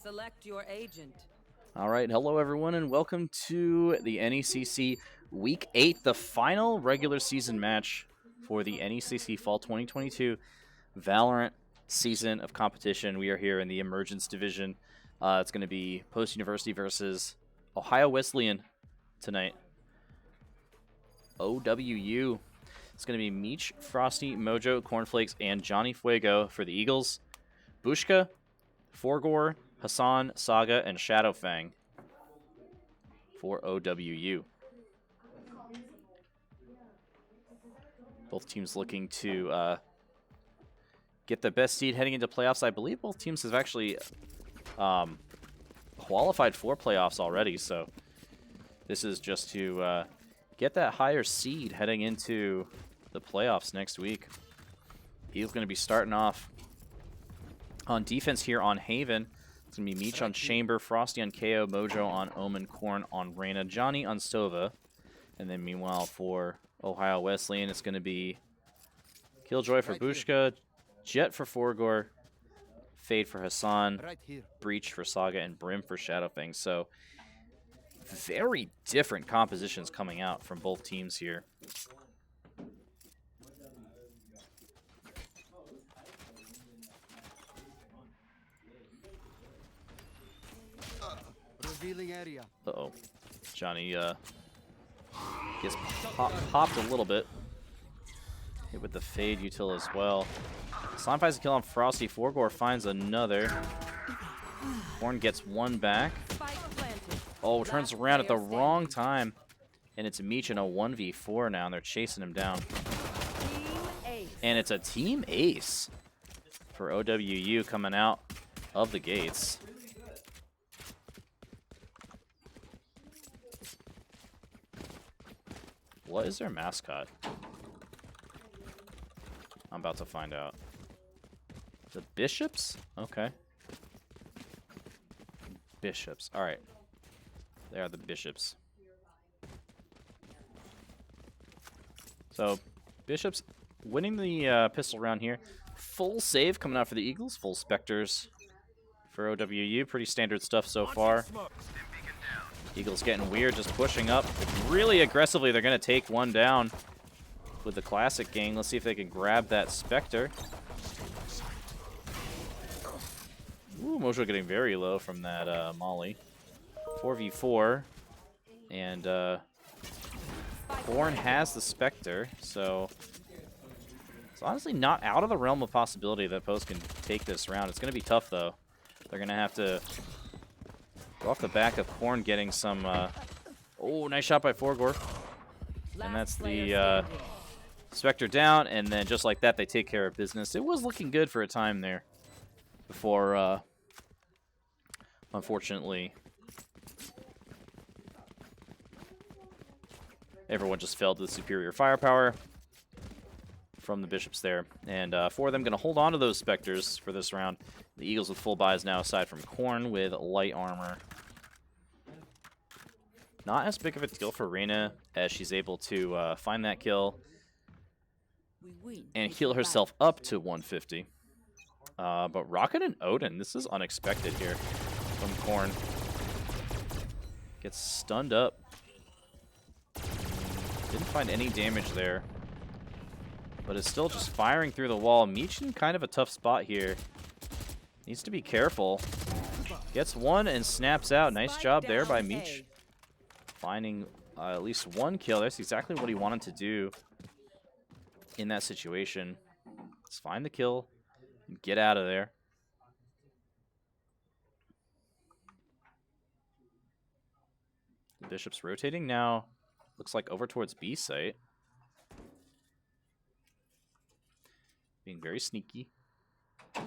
Select your agent. All right, hello everyone, and welcome to the NECC Week 8, the final regular season match for the NECC Fall 2022 Valorant season of competition. We are here in the Emergence Division. It's going to be Post University versus Ohio Wesleyan tonight. OWU. It's going to be Meech, Frosty, Mojo, Cornflakess, and JohnnyFuego for the Eagles. Bushka, Forgor, Hassan, Saga, and Shadowfang for OWU. Both teams looking to get the best seed heading into playoffs. I believe both teams have actually qualified for playoffs already, so this is just to get that higher seed heading into the playoffs next week. He's going to be starting off on defense here on Haven. It's going to be Meech on Chamber, Frosty on KO, Mojo on Omen, Corn on Reyna, Johnny on Sova. And then meanwhile for Ohio Wesleyan, it's going to be Killjoy for Bushka, Jett for Forgor, Fade for Hassan, Breach for Saga, and Brim for Shadowfang. So very different compositions coming out from both teams here. Uh-oh. Johnny gets popped a little bit. Hit with the Fade util as well. Slime finds a kill on Frosty. Forgor finds another. Horn gets one back. Oh, turns around at the wrong time. And it's Meech in a 1v4 now, and they're chasing him down. And it's a team ace for OWU coming out of the gates. What is their mascot? I'm about to find out. The Bishops? Okay. Bishops. Alright. They are the Bishops. So, Bishops winning the pistol round here. Full save coming out for the Eagles. Full Spectres for OWU. Pretty standard stuff so far. Eagles getting weird, just pushing up really aggressively. They're going to take one down with the Classic gang. Let's see if they can grab that Spectre. Ooh, Mojo getting very low from that Molly. 4v4. And Born has the Spectre, so it's honestly not out of the realm of possibility that Post can take this round. It's going to be tough, though. They're going to have to go off the back of Corn getting some... oh, nice shot by Forgor. And that's the Spectre down, and then just like that, they take care of business. It was looking good for a time there before, unfortunately, everyone just fell to the superior firepower from the Bishops there. And four of them going to hold on to those Spectres for this round. The Eagles with full buys now, aside from Corn with light armor. Not as big of a deal for Reyna, as she's able to find that kill and heal herself up to 150. But Rocket and Odin, this is unexpected here from Corn. Gets stunned up. Didn't find any damage there, but it's still just firing through the wall. Meech in kind of a tough spot here. Needs to be careful. Gets one and snaps out. Nice job there by Meech. Finding at least one kill. That's exactly what he wanted to do in that situation. Let's find the kill and get out of there. The Bishop's rotating now. Looks like over towards B site. Being very sneaky. They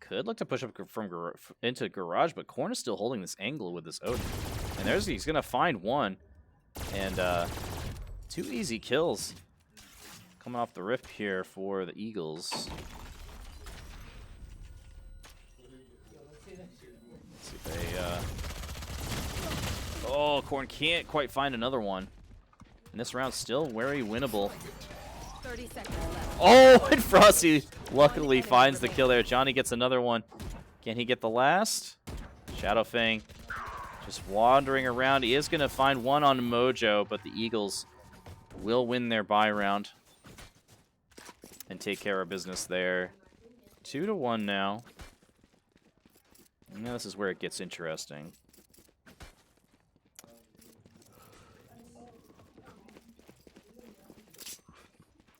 could look to push up from into garage, but Corn is still holding this angle with this Odin. And he's going to find one. And 2 easy kills coming off the rift here for the Eagles. Let's see if they... oh, Corn can't quite find another one. And this round's still very winnable. 30 seconds left. Oh, and Frosty luckily finds the kill there. Johnny gets another one. Can he get the last? Shadowfang just wandering around. He is going to find one on Mojo, but the Eagles will win their bye round and take care of business there. 2-1 now. Now this is where it gets interesting.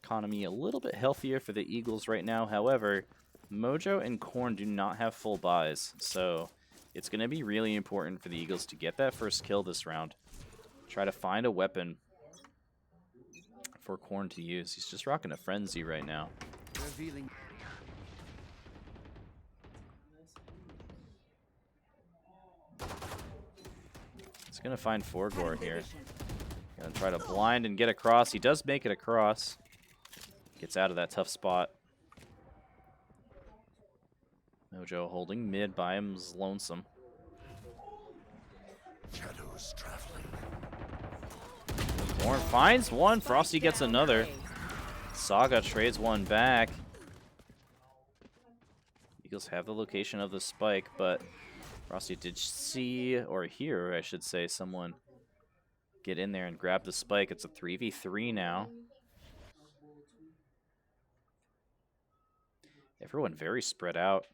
Economy a little bit healthier for the Eagles right now. However, Mojo and Corn do not have full buys, so it's going to be really important for the Eagles to get that first kill this round. Try to find a weapon for Corn to use. He's just rocking a frenzy right now. Revealing. He's going to find Forgor here. Going to try to blind and get across. He does make it across. Gets out of that tough spot. Mojo holding mid by him is lonesome. Shadows traveling. Corn finds one. Frosty gets another. Saga trades one back. Eagles have the location of the spike, but Frosty did see, or hear, I should say, someone get in there and grab the spike. It's a 3v3 now. Everyone very spread out.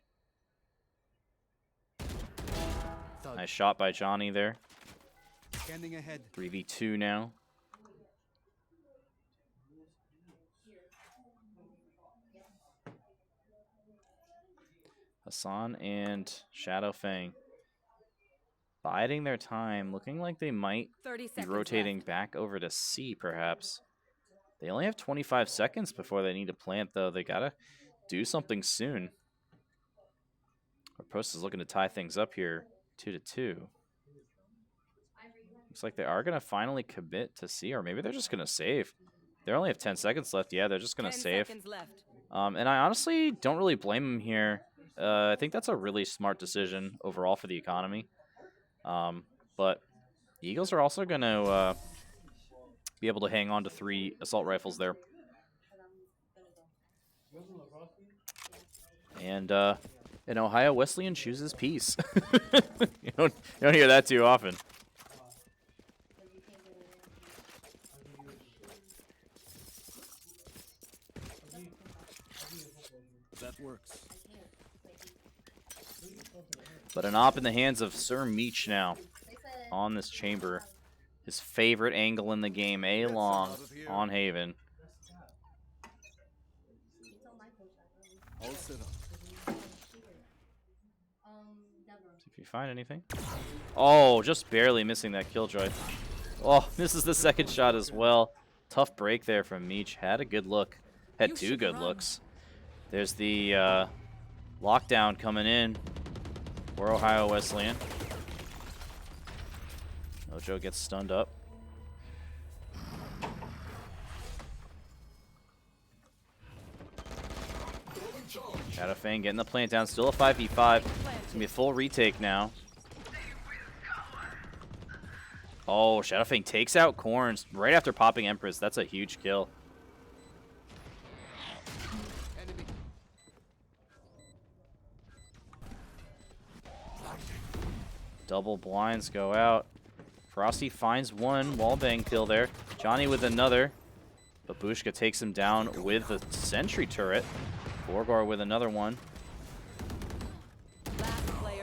Nice shot by Johnny there. Scanning ahead. 3v2 now. Hassan and Shadowfang biding their time, looking like they might 30 be seconds rotating left. back over to C, perhaps. They only have 25 seconds before they need to plant, though. They gotta do something soon. Our post is looking to tie things up here, 2-2. Looks like they are gonna finally commit to C, or maybe they're just gonna save. They only have 10 seconds left. Yeah, they're just gonna 10 save. seconds left. And I honestly don't really blame them here. I think that's a really smart decision overall for the economy. But the Eagles are also going to be able to hang on to 3 assault rifles there. And an Ohio Wesleyan chooses peace. you don't hear that too often. That works. But an op in the hands of Sir Meech now on this chamber. His favorite angle in the game, A-long on Haven. All set up. See if you find anything. Oh, just barely missing that Killjoy. Oh, misses the second shot as well. Tough break there from Meech. Had a good look. Had 2 good looks. There's the lockdown coming in for Ohio Wesleyan. Mojo gets stunned up. Shadowfang getting the plant down. Still a 5v5. It's going to be a full retake now. Oh, Shadowfang takes out Corns right after popping Empress. That's a huge kill. Enemy. Double blinds go out. Frosty finds one wallbang kill there. Johnny with another. Babushka takes him down with the sentry turret. Forgor with another one.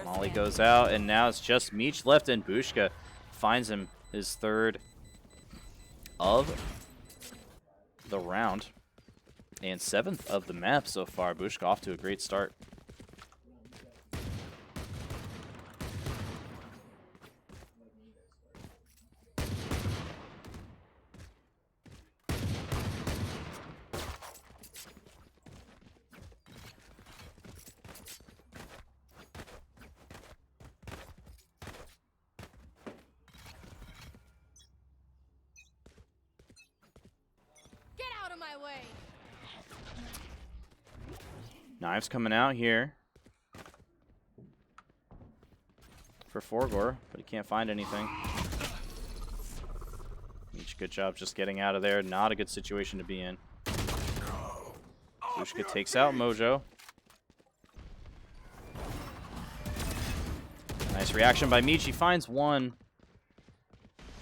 Molly goes out, and now it's just Meech left, and Bushka finds him his 3rd of the round. And 7th of the map so far. Bushka off to a great start. Knives coming out here for Forgor, but he can't find anything. Meech, good job just getting out of there. Not a good situation to be in. Bushka takes out Mojo. Nice reaction by Meech. He finds one.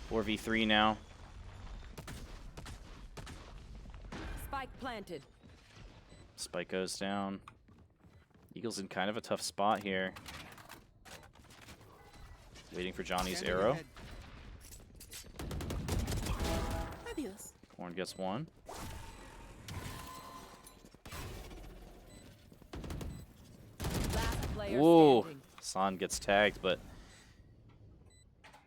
4v3 now. Spike planted. Spike goes down. Eagles in kind of a tough spot here. Waiting for Johnny's Scanning arrow. ahead. Adios. Corn gets one. Last player Whoa. standing. San gets tagged, but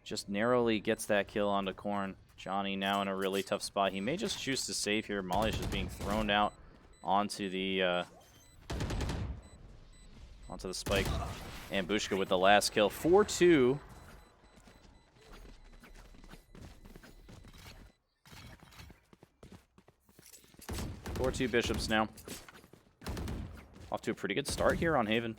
just narrowly gets that kill onto Corn. Johnny now in a really tough spot. He may just choose to save here. Molly's just being thrown out onto the spike. And Bushka with the last kill. 4-2. Two Bishops now. Off to a pretty good start here on Haven.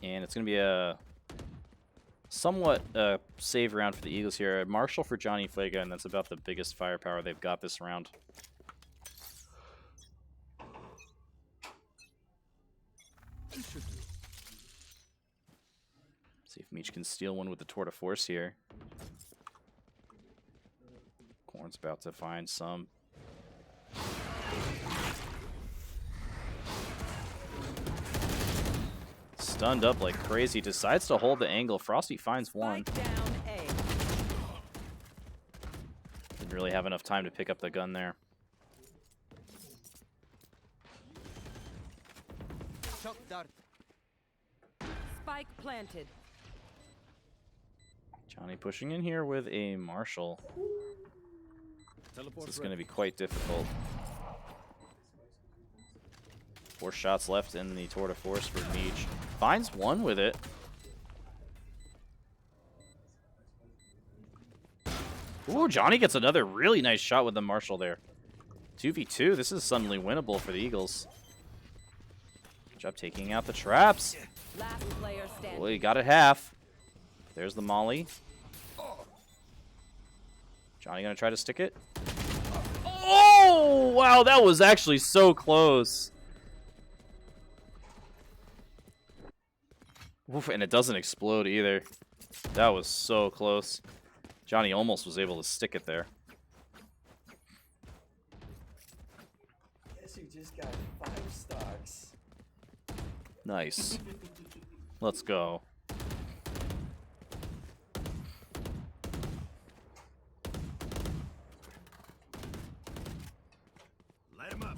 And it's going to be a somewhat save round for the Eagles here. Marshall for JohnnyFuego, and that's about the biggest firepower they've got this round. See if Meech can steal one with the Tour de Force here. Corn's about to find some. Stunned up like crazy. Decides to hold the angle. Frosty finds one. Spike down A. Didn't really have enough time to pick up the gun there. Shock dart. Spike planted. Johnny pushing in here with a Marshall. Teleport This is going to be quite difficult. 4 shots left in the Tour de Force for Meech. Finds one with it. Ooh, Johnny gets another really nice shot with the Marshall there. 2v2. This is suddenly winnable for the Eagles. Good job taking out the traps. Last player standing. Well, he got it half. There's the Molly. Johnny gonna try to stick it. Oh, wow, that was actually so close. Oof, and it doesn't explode either. That was so close. Johnny almost was able to stick it there. Guess who just got 5 stocks? Nice. Let's go. Light him up.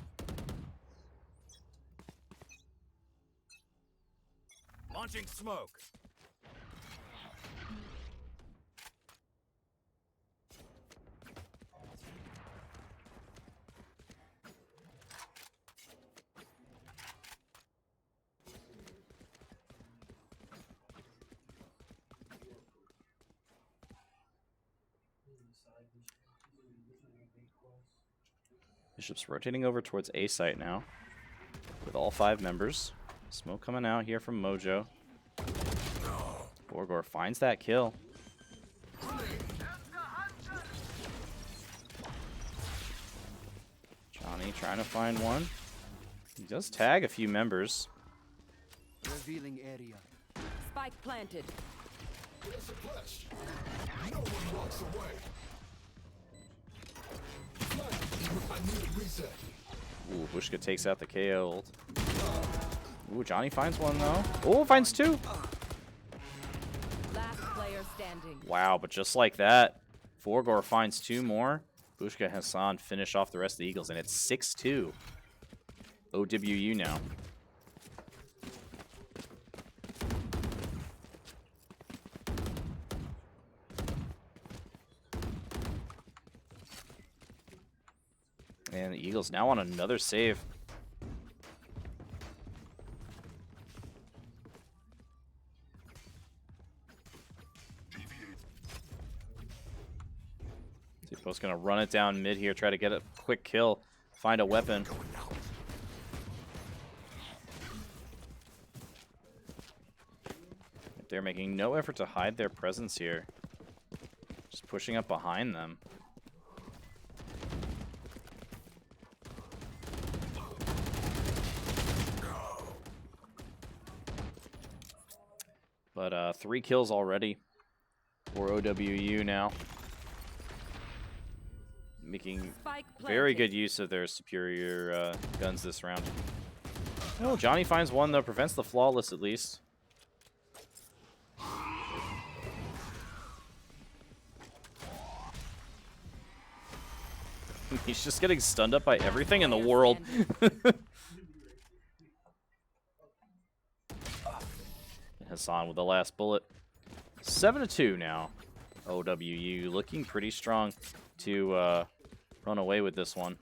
Launching smoke. Bishop's rotating over towards A site now with all 5 members. Smoke coming out here from Mojo. Borgor finds that kill. Johnny trying to find one. He does tag a few members. Revealing area. Spike planted. Ooh, Bushka takes out the KO ult. Ooh, Johnny finds one though. Oh, finds 2. Last player standing. Wow, but just like that, Borgor finds 2 more. Bushka Hassan finish off the rest of the Eagles, and it's 6-2. OWU now. And the Eagles now on another save. Bo's gonna run it down mid here, try to get a quick kill, find a weapon. They're making no effort to hide their presence here. Just pushing up behind them. But 3 kills already for OWU now. Making Spike very planted. good use of their superior guns this round. Oh, Johnny finds one, though. Prevents the flawless, at least. He's just getting stunned up by everything in the world. Hassan with the last bullet. 7-2 now. OWU looking pretty strong to run away with this one.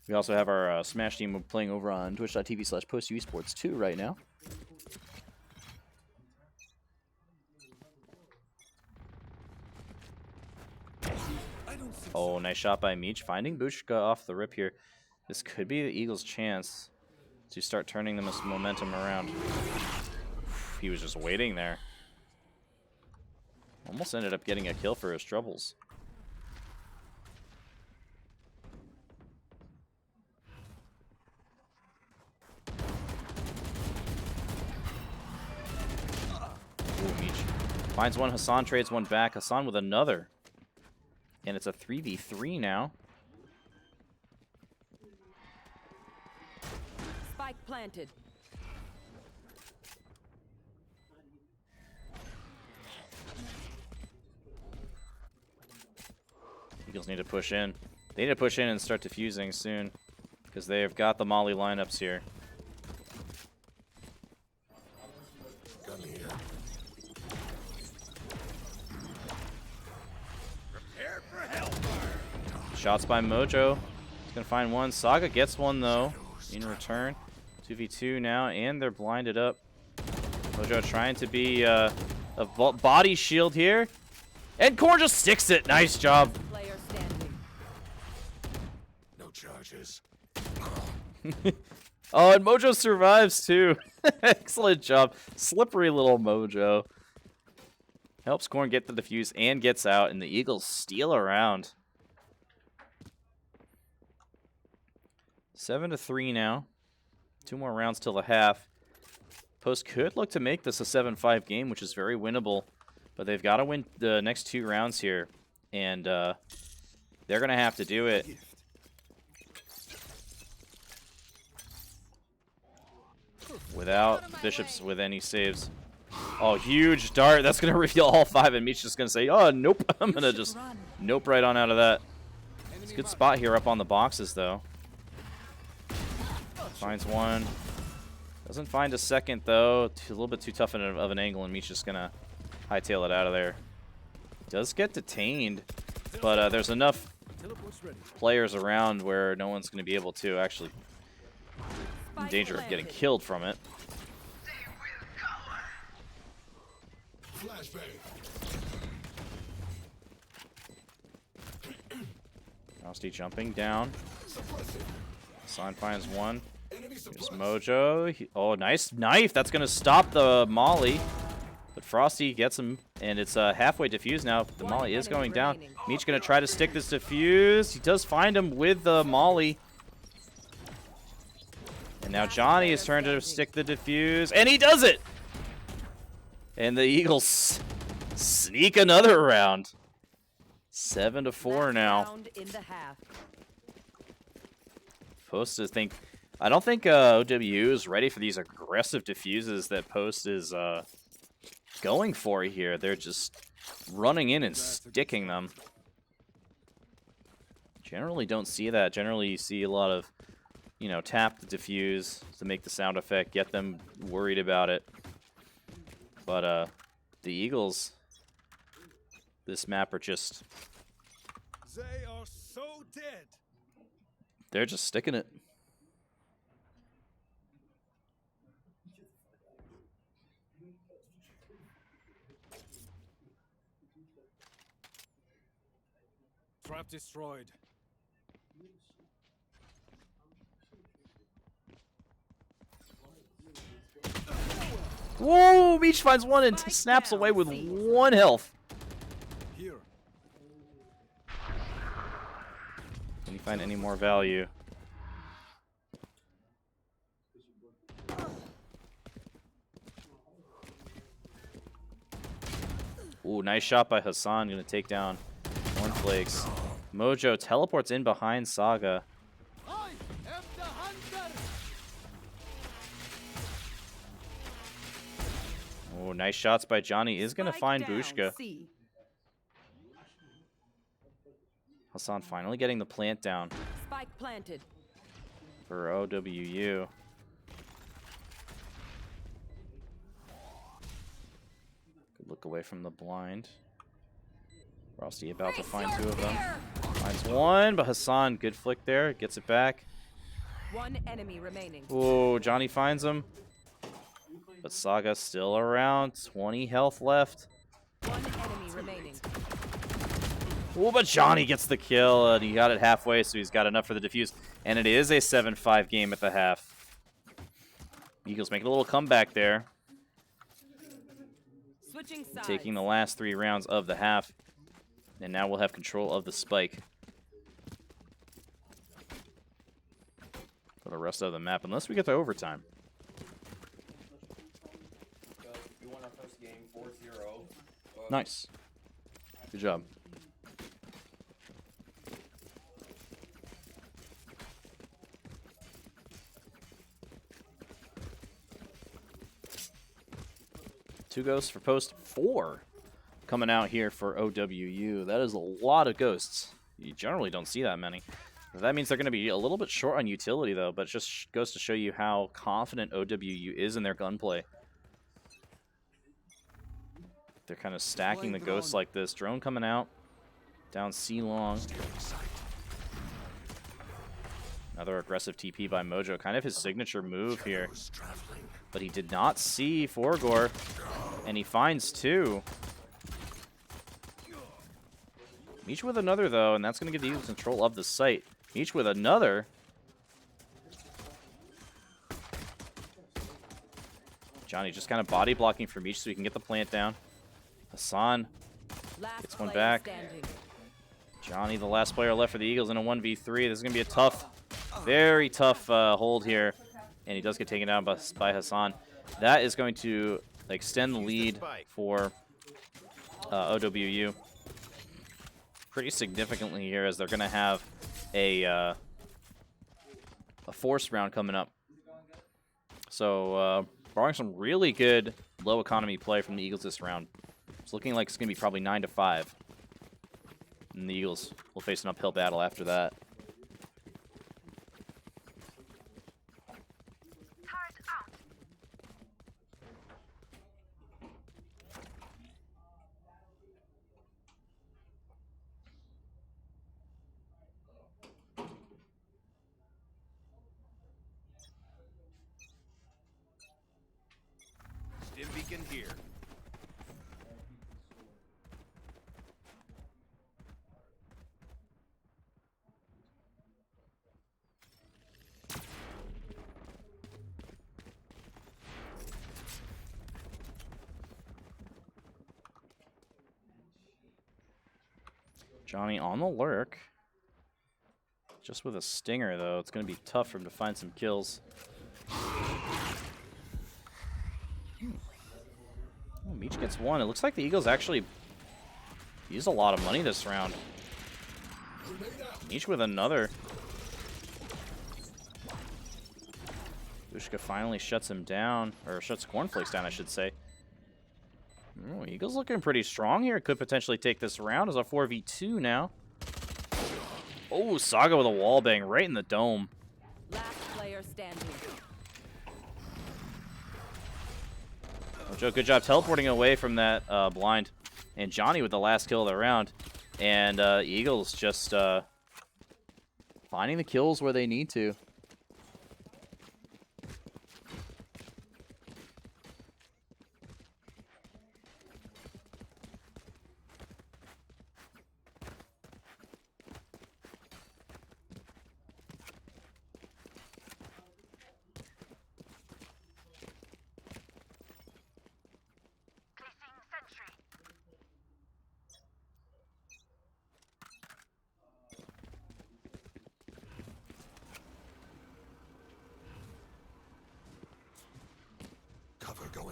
We also have our Smash team playing over on twitch.tv/postuesports2 right now. Oh, nice shot by Meech, finding Bushka off the rip here. This could be the Eagles' chance to start turning the momentum around. He was just waiting there. Almost ended up getting a kill for his troubles. Ooh, Meech finds one, Hassan trades one back, Hassan with another. And it's a 3v3 now. Spike planted. Eagles need to push in. They need to push in and start defusing soon, because they have got the Molly lineups here. Shots by Mojo. He's going to find one. Saga gets one, though, in return. 2v2 now, and they're blinded up. Mojo trying to be a body shield here. And Corn just sticks it. Nice job. Player standing. No charges. Oh, and Mojo survives, too. Excellent job. Slippery little Mojo. Helps Corn get the defuse and gets out, and the Eagles steal around. 7-3 now. 2 more rounds till the half. Post could look to make this a 7-5 game, which is very winnable. But they've got to win the next 2 rounds here. And they're going to have to do it. Without Bishops with any saves. Oh, huge dart. That's going to reveal all 5. And Meech just going to say, oh, nope. I'm going to just nope right on out of that. It's a good spot here up on the boxes, though. Finds one. Doesn't find a second, though. A little bit too tough of an angle, and Meech just going to hightail it out of there. Does get detained, but there's enough players around where no one's going to be able to actually in danger of getting killed from it. Frosty jumping down. Sign finds one. Here's Mojo. Oh, nice knife. That's going to stop the Molly. But Frosty gets him, and it's halfway defused now. The Molly is going down. Meech going to try to stick this defuse. He does find him with the Molly. And now Johnny is trying to stick the defuse, and he does it! And the Eagles sneak another round. 7-4 now. Round in the half. Post to think. I don't think OWU is ready for these aggressive diffuses that Post is going for here. They're just running in and sticking them. Generally don't see that. Generally you see a lot of, you know, tap the diffuse to make the sound effect, get them worried about it. But the Eagles, this map are just... They are so dead. They're just sticking it. Trap destroyed. Whoa! Meech finds one and Spike snaps down, away with C. 1 health. Here. Can you find any more value? Ooh, nice shot by Hassan. Gonna take down Cornflakess. Mojo teleports in behind Saga. I am the hunter. Oh, nice shots by Johnny. Is gonna Spike find down, Bushka. C. Hassan finally getting the plant down Spike planted. for OWU. Good look away from the blind. Frosty about to find 2 of them. Finds one, but Hassan, good flick there. Gets it back. 1 enemy remaining. Oh, Johnny finds him. But Saga's still around. 20 health left. 1 enemy remaining. Oh, but Johnny gets the kill, and he got it halfway, so he's got enough for the defuse. And it is a 7-5 game at the half. Eagles making a little comeback there, Switching sides. taking the last 3 rounds of the half. And now we'll have control of the spike for the rest of the map, unless we get to overtime. We won our first game 4-0. Nice. Good job. Two ghosts for post 4 coming out here for OWU. That is a lot of ghosts. You generally don't see that many. That means they're going to be a little bit short on utility, though, but it just goes to show you how confident OWU is in their gunplay. They're kind of stacking the ghosts like this. Drone coming out. Down C long. Another aggressive TP by Mojo. Kind of his signature move here. But he did not see Forgor. And he finds 2. Meech with another, though, and that's going to give the Eagles control of the site. Meech with another. Johnny just kind of body blocking for Meech so he can get the plant down. Hassan Last gets one player back. standing. Johnny, the last player left for the Eagles in a 1v3. This is going to be a tough, very tough hold here. And he does get taken down by Hassan. That is going to extend the lead for OWU pretty significantly here, as they're going to have a forced round coming up. So, barring some really good low economy play from the Eagles this round, it's looking like it's going to be probably 9-5. And the Eagles will face an uphill battle after that. Stim beacon here. Johnny on the lurk. Just with a stinger, though, it's going to be tough for him to find some kills. Oh, Meech gets 1. It looks like the Eagles actually used a lot of money this round. Meech with another. Bushka finally shuts him down, or shuts Cornflakess down, I should say. Oh, Eagles looking pretty strong here. Could potentially take this round as a 4v2 now. Oh, Saga with a wall bang right in the dome. Last player standing. Mojo, good job teleporting away from that blind. And Johnny with the last kill of the round. And Eagles just finding the kills where they need to.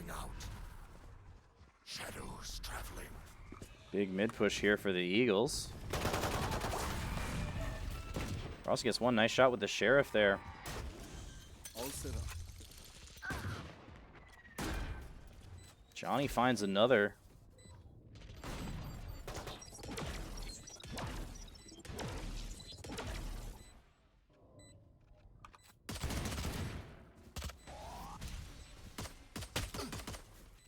out. Shadows traveling. Big mid push here for the Eagles. Ross gets one nice shot with the Sheriff there. All set up. Johnny finds another.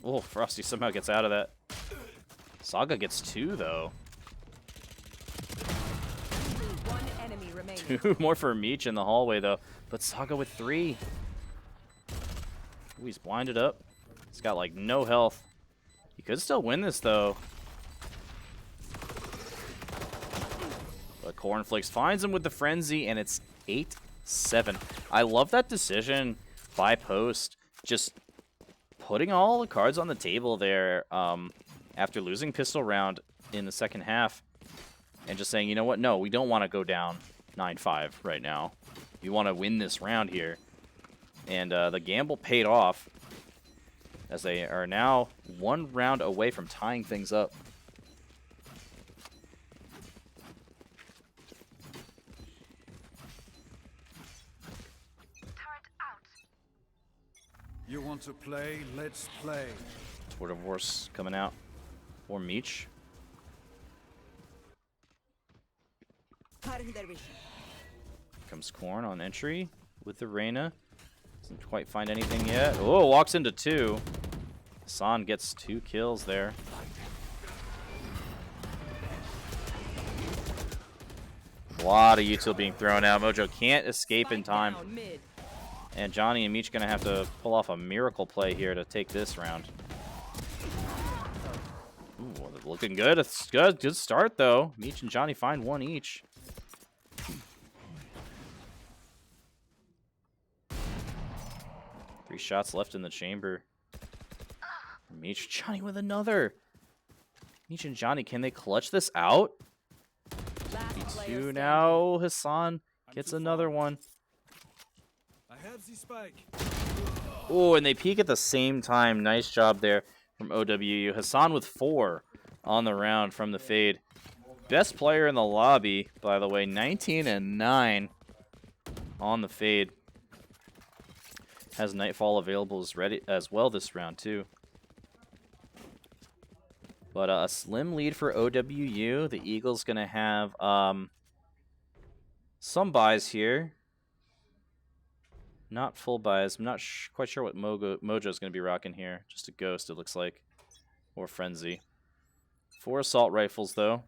Oh, Frosty somehow gets out of that. Saga gets 2, though. One enemy remaining. 2 more for Meech in the hallway, though. But Saga with 3. Ooh, he's blinded up. He's got, like, no health. He could still win this, though. But Cornflakess finds him with the Frenzy, and it's 8-7. I love that decision by Post. Just putting all the cards on the table there after losing pistol round in the second half and just saying, you know what, no, we don't want to go down 9-5 right now. We want to win this round here. And the gamble paid off as they are now 1 round away from tying things up. You want to play? Let's play. Toward Divorce coming out for Meech. Comes Corn on entry with the Reyna. Doesn't quite find anything yet. Oh, walks into 2. Hassan gets 2 kills there. A lot of util being thrown out. Mojo can't escape in time. Down mid. And Johnny and Meech going to have to pull off a miracle play here to take this round. Ooh, looking good. It's good. Good start, though. Meech and Johnny find 1 each. Three shots left in the chamber. Meech, Johnny with another. Meech and Johnny, can they clutch this out? Last player 2 standing. now. Hassan gets another one. I have the spike. Oh, and they peek at the same time. Nice job there from OWU. Hassan with 4 on the round from the fade. Best player in the lobby, by the way. 19-9 on the fade. Has Nightfall available as well this round, too. But a slim lead for OWU. The Eagles going to have some buys here. Not full buys. I'm not quite sure what Mojo's going to be rocking here. Just a Ghost, it looks like. Or Frenzy. 4 assault rifles, though.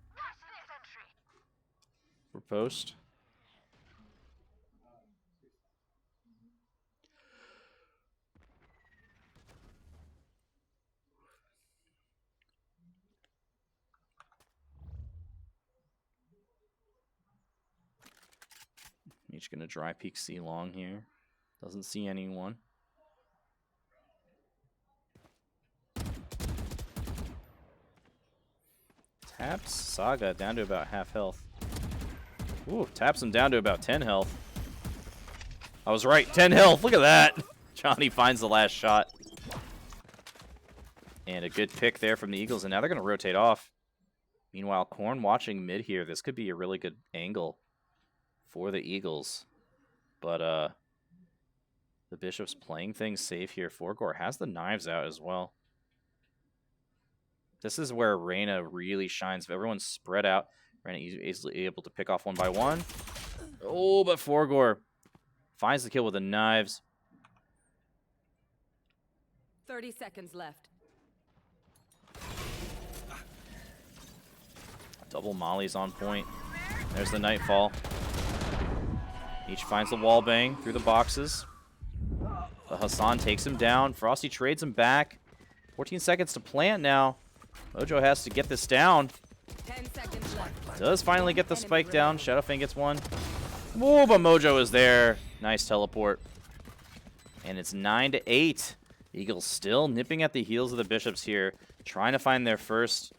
For Post. Each going to dry peek C long here. Doesn't see anyone. Taps Saga down to about half health. Ooh, taps him down to about 10 health. I was right, 10 health. Look at that. Johnny finds the last shot. And a good pick there from the Eagles, and now they're going to rotate off. Meanwhile, Corn watching mid here. This could be a really good angle for the Eagles. But the Bishop's playing things safe here. Forgor has the knives out as well. This is where Reyna really shines. If everyone's spread out, Reyna easily able to pick off 1 by 1. Oh, but Forgor finds the kill with the knives. 30 seconds left. Double mollies on point. There's the Nightfall. Each finds the wall bang through the boxes. But Hassan takes him down. Frosty trades him back. 14 seconds to plant now. Mojo has to get this down. 10 seconds left. Does finally get the spike down. Shadowfang gets 1. Whoa, but Mojo is there. Nice teleport. And it's 9-8. Eagles still nipping at the heels of the Bishops here. Trying to find their first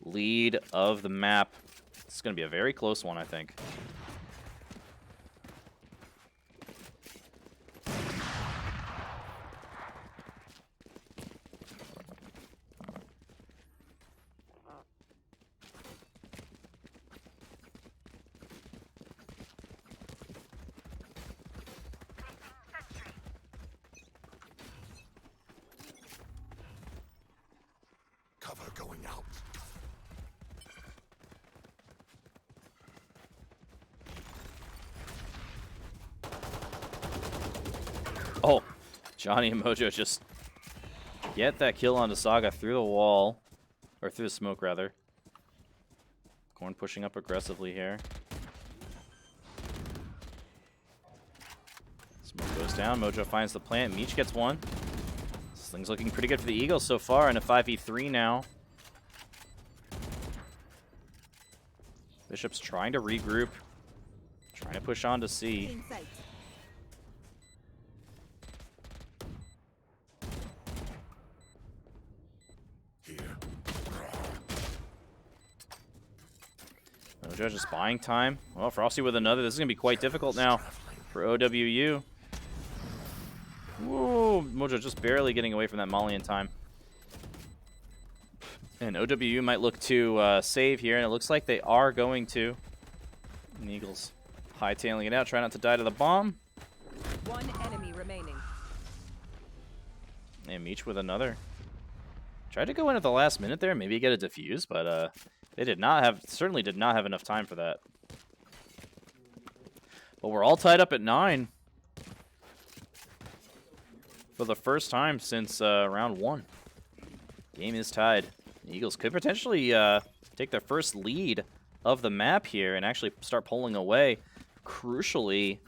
lead of the map. It's going to be a very close one, I think. Oh, Johnny and Mojo just get that kill onto Saga through the wall, or through the smoke rather. Corn pushing up aggressively here. Smoke goes down. Mojo finds the plant. Meech gets one. This thing's looking pretty good for the Eagles so far in a 5v3 now. Bishop's trying to regroup, trying to push on to C. Mojo just buying time. Well, Frosty with another. This is going to be quite difficult now for OWU. Whoa, Mojo just barely getting away from that molly in time. And OWU might look to save here, and it looks like they are going to. And the Eagles hightailing it out, trying not to die to the bomb. One enemy remaining. And Meech with another. Tried to go in at the last minute there, maybe get a defuse, but they did not have, certainly did not have enough time for that. But we're all tied up at 9 for the first time since round 1. Game is tied. The Eagles could potentially take their first lead of the map here and actually start pulling away. Crucially,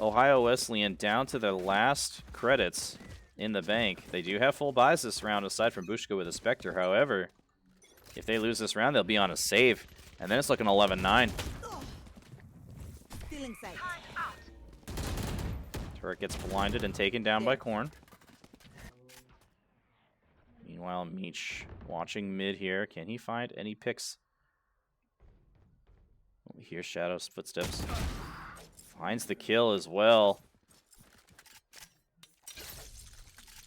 Ohio Wesleyan down to their last credits in the bank. They do have full buys this round aside from Bushka with a Spectre. However, if they lose this round, they'll be on a save. And then it's looking 11-9. Turret gets blinded and taken down by Corn. Meanwhile, Meech watching mid here. Can he find any picks? We hear Shadow's footsteps. Finds the kill as well.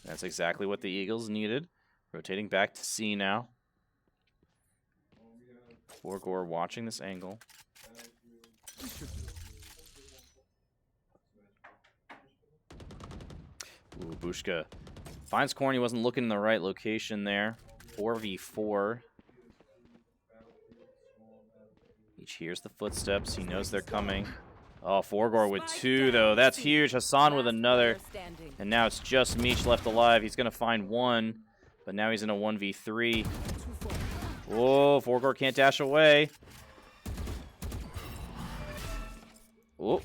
That's exactly what the Eagles needed. Rotating back to C now. Forgor watching this angle. Ooh, Bushka finds Corn. He wasn't looking in the right location there. 4v4. Each hears the footsteps. He knows they're coming. Oh, Forgor with 2, though. That's huge. Hassan with another. And now it's just Meech left alive. He's going to find 1, but now he's in a 1v3. Whoa, Forgor can't dash away. Oh. I was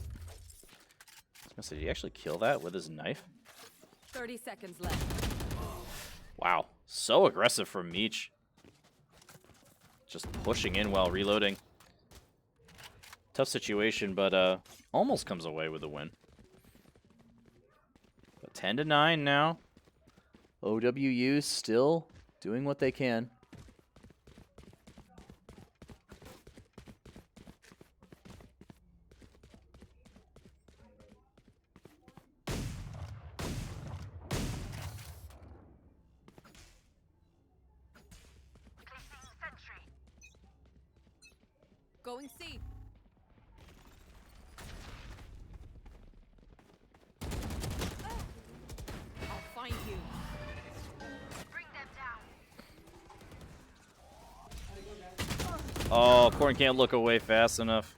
gonna say, did he actually kill that with his knife? 30 seconds left. Wow, so aggressive from Meech. Just pushing in while reloading. Tough situation, but almost comes away with a win. But 10-9 now. OWU still doing what they can. Going C. I'll find you. Bring them down. Oh, Corn can't look away fast enough.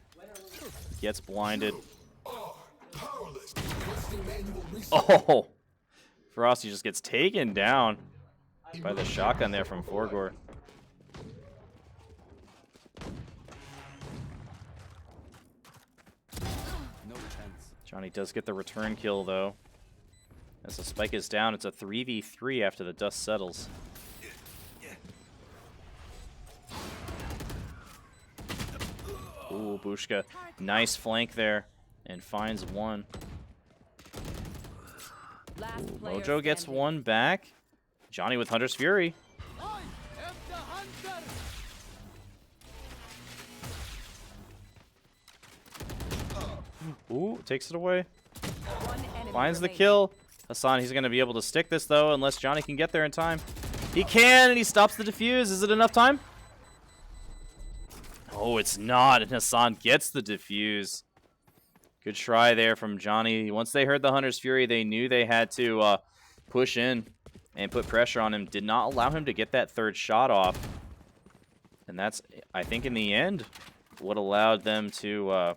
Gets blinded. Oh! Frosty just gets taken down by the shotgun there from Forgor. Johnny does get the return kill, though. As the spike is down, it's a 3v3 after the dust settles. Ooh, Bushka. Nice flank there. And finds 1. Ooh, Mojo gets 1 back. Johnny with Hunter's Fury. Ooh, takes it away. Finds the kill. Hassan, he's going to be able to stick this, though, unless Johnny can get there in time. He can, and he stops the defuse. Is it enough time? Oh, it's not, and Hassan gets the defuse. Good try there from Johnny. Once they heard the Hunter's Fury, they knew they had to push in and put pressure on him. Did not allow him to get that third shot off. And that's, I think, in the end, what allowed them to,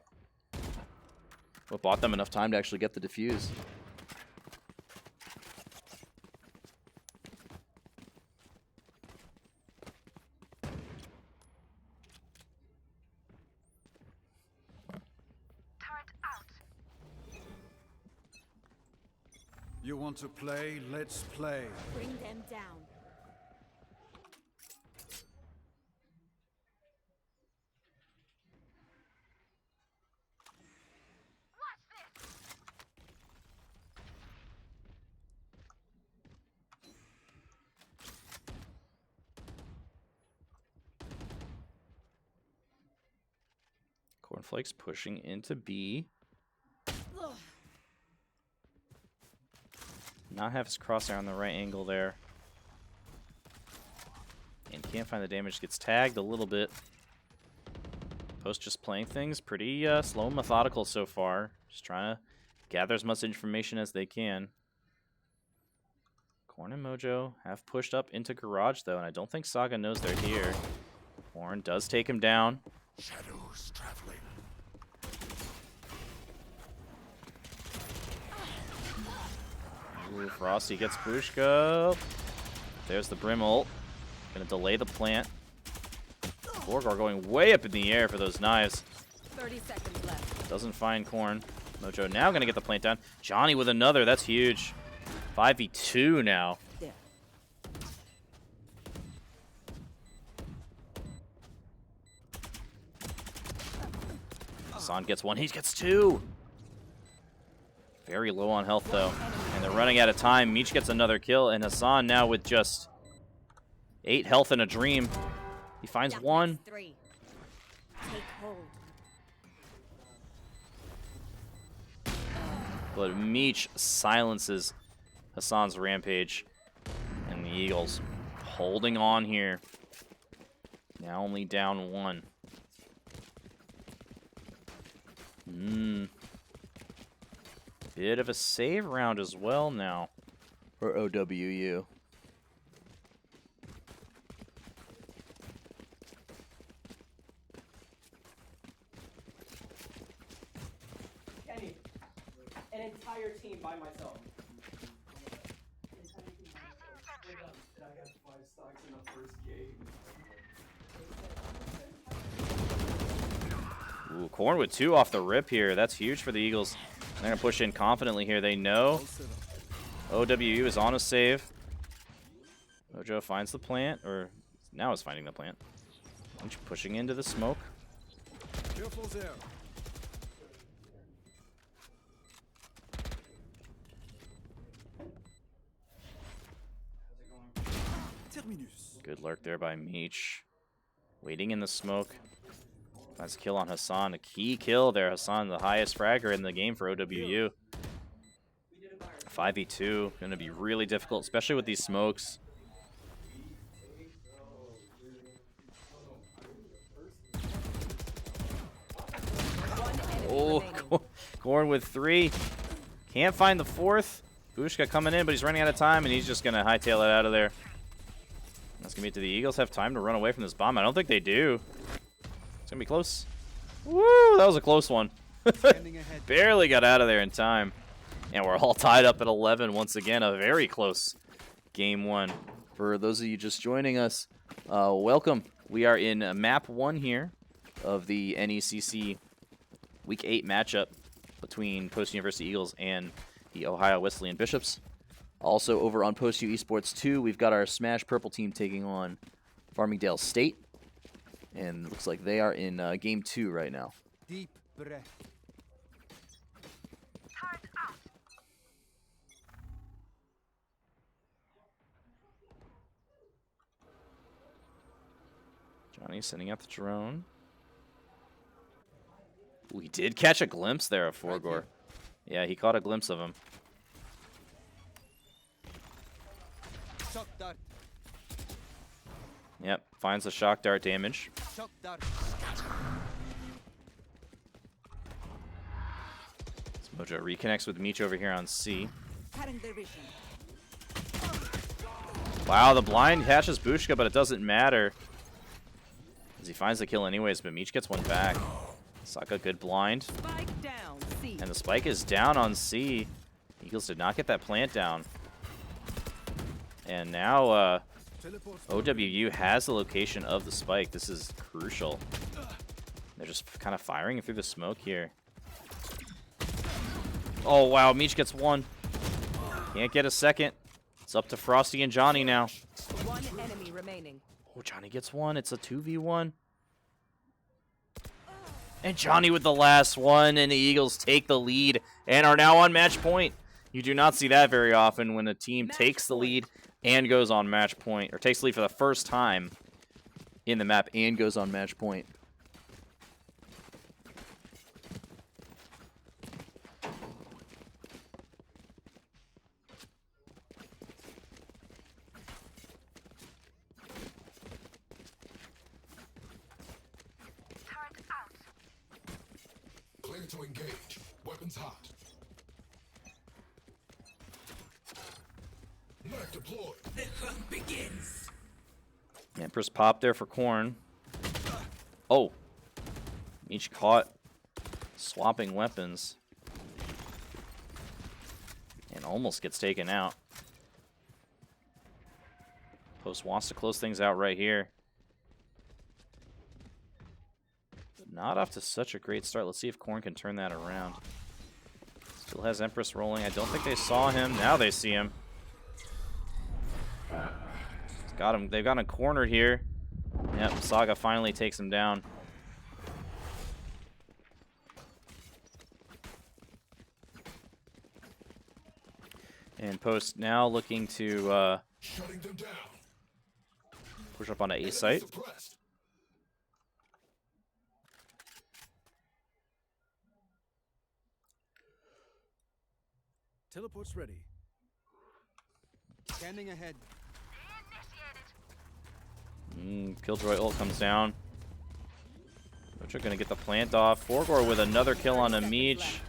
what bought them enough time to actually get the defuse. You want to play? Let's play. Bring them down. Cornflakess pushing into B. Not have his crosshair on the right angle there. And can't find the damage. Gets tagged a little bit. Post just playing things pretty slow and methodical so far. Just trying to gather as much information as they can. Corn and Mojo have pushed up into garage though, and I don't think Saga knows they're here. Corn does take him down. Shadows traveling. Ooh, Frosty gets Bushka. There's the Brim ult. Gonna delay the plant. Borgar going way up in the air for those knives. 30 seconds left. Doesn't find Corn. Mojo now gonna get the plant down. Johnny with another. That's huge. 5v2 now. There. Hassan gets one. He gets two. Very low on health though. And they're running out of time. Meech gets another kill. And Hassan now with just 8 health and a dream. He finds one. 3. Take hold. But Meech silences Hassan's rampage. And the Eagles holding on here. Now only down 1. Bit of a save round as well now for OWU. Kenny, an entire team by myself. I got 5 stocks in the first game. Ooh, Corn with 2 off the rip here. That's huge for the Eagles. They're going to push in confidently here. They know OWU is on a save. Mojo finds the plant, or now is finding the plant. Meech pushing into the smoke. Careful there. Terminus. Good lurk there by Meech. Waiting in the smoke. Finds a kill on Hassan. A key kill there. Hassan, the highest fragger in the game for OWU. 5v2. Going to be really difficult, especially with these smokes. Oh, Corn with 3. Can't find the 4th. Bushka coming in, but he's running out of time, and he's just going to hightail it out of there. That's going to be it. Do the Eagles have time to run away from this bomb? I don't think they do. It's going to be close. Woo, that was a close one. Barely got out of there in time. And we're all tied up at 11 once again. A very close game 1. For those of you just joining us, welcome. We are in map 1 here of the NECC Week 8 matchup between Post University Eagles and the Ohio Wesleyan Bishops. Also over on Post U Esports 2, we've got our Smash Purple team taking on Farmingdale State. And looks like they are in game 2 right now. Deep breath. Johnny sending out the drone. We did catch a glimpse there of Forgor. Yeah, he caught a glimpse of him. Shock dart. Yep, finds the shock dart damage. Shock dart. Mojo reconnects with Meech over here on C. Cutting their vision. Wow, the blind catches Bushka, but it doesn't matter. As he finds the kill anyways, but Meech gets one back. Saka, good blind. Spike down, C. And the spike is down on C. Eagles did not get that plant down. And now OWU has the location of the spike. This is crucial. They're just kind of firing through the smoke here. Oh, wow. Meech gets one. Can't get a second. It's up to Frosty and Johnny now. One enemy remaining. Oh, Johnny gets one. It's a 2v1. And Johnny with the last one. And the Eagles take the lead and are now on match point. You do not see that very often when a team takes the lead and goes on match point. Or takes the lead for the first time in the map and goes on match point. Clear to engage. Weapons hot. Knife deployed. The hunt begins. Empress pop there for Corn. Oh. Each caught swapping weapons. And almost gets taken out. Post wants to close things out right here. Not off to such a great start. Let's see if Corn can turn that around. Still has Empress rolling. I don't think they saw him. Now they see him. Got him. They've got him cornered here. Yep, Saga finally takes him down. And Post now looking to Shutting them down. push up on a site. Suppressed. Teleport's ready. Scanning ahead. Killjoy ult comes down. Mojo gonna get the plant off. Forgor with another kill on a Meech.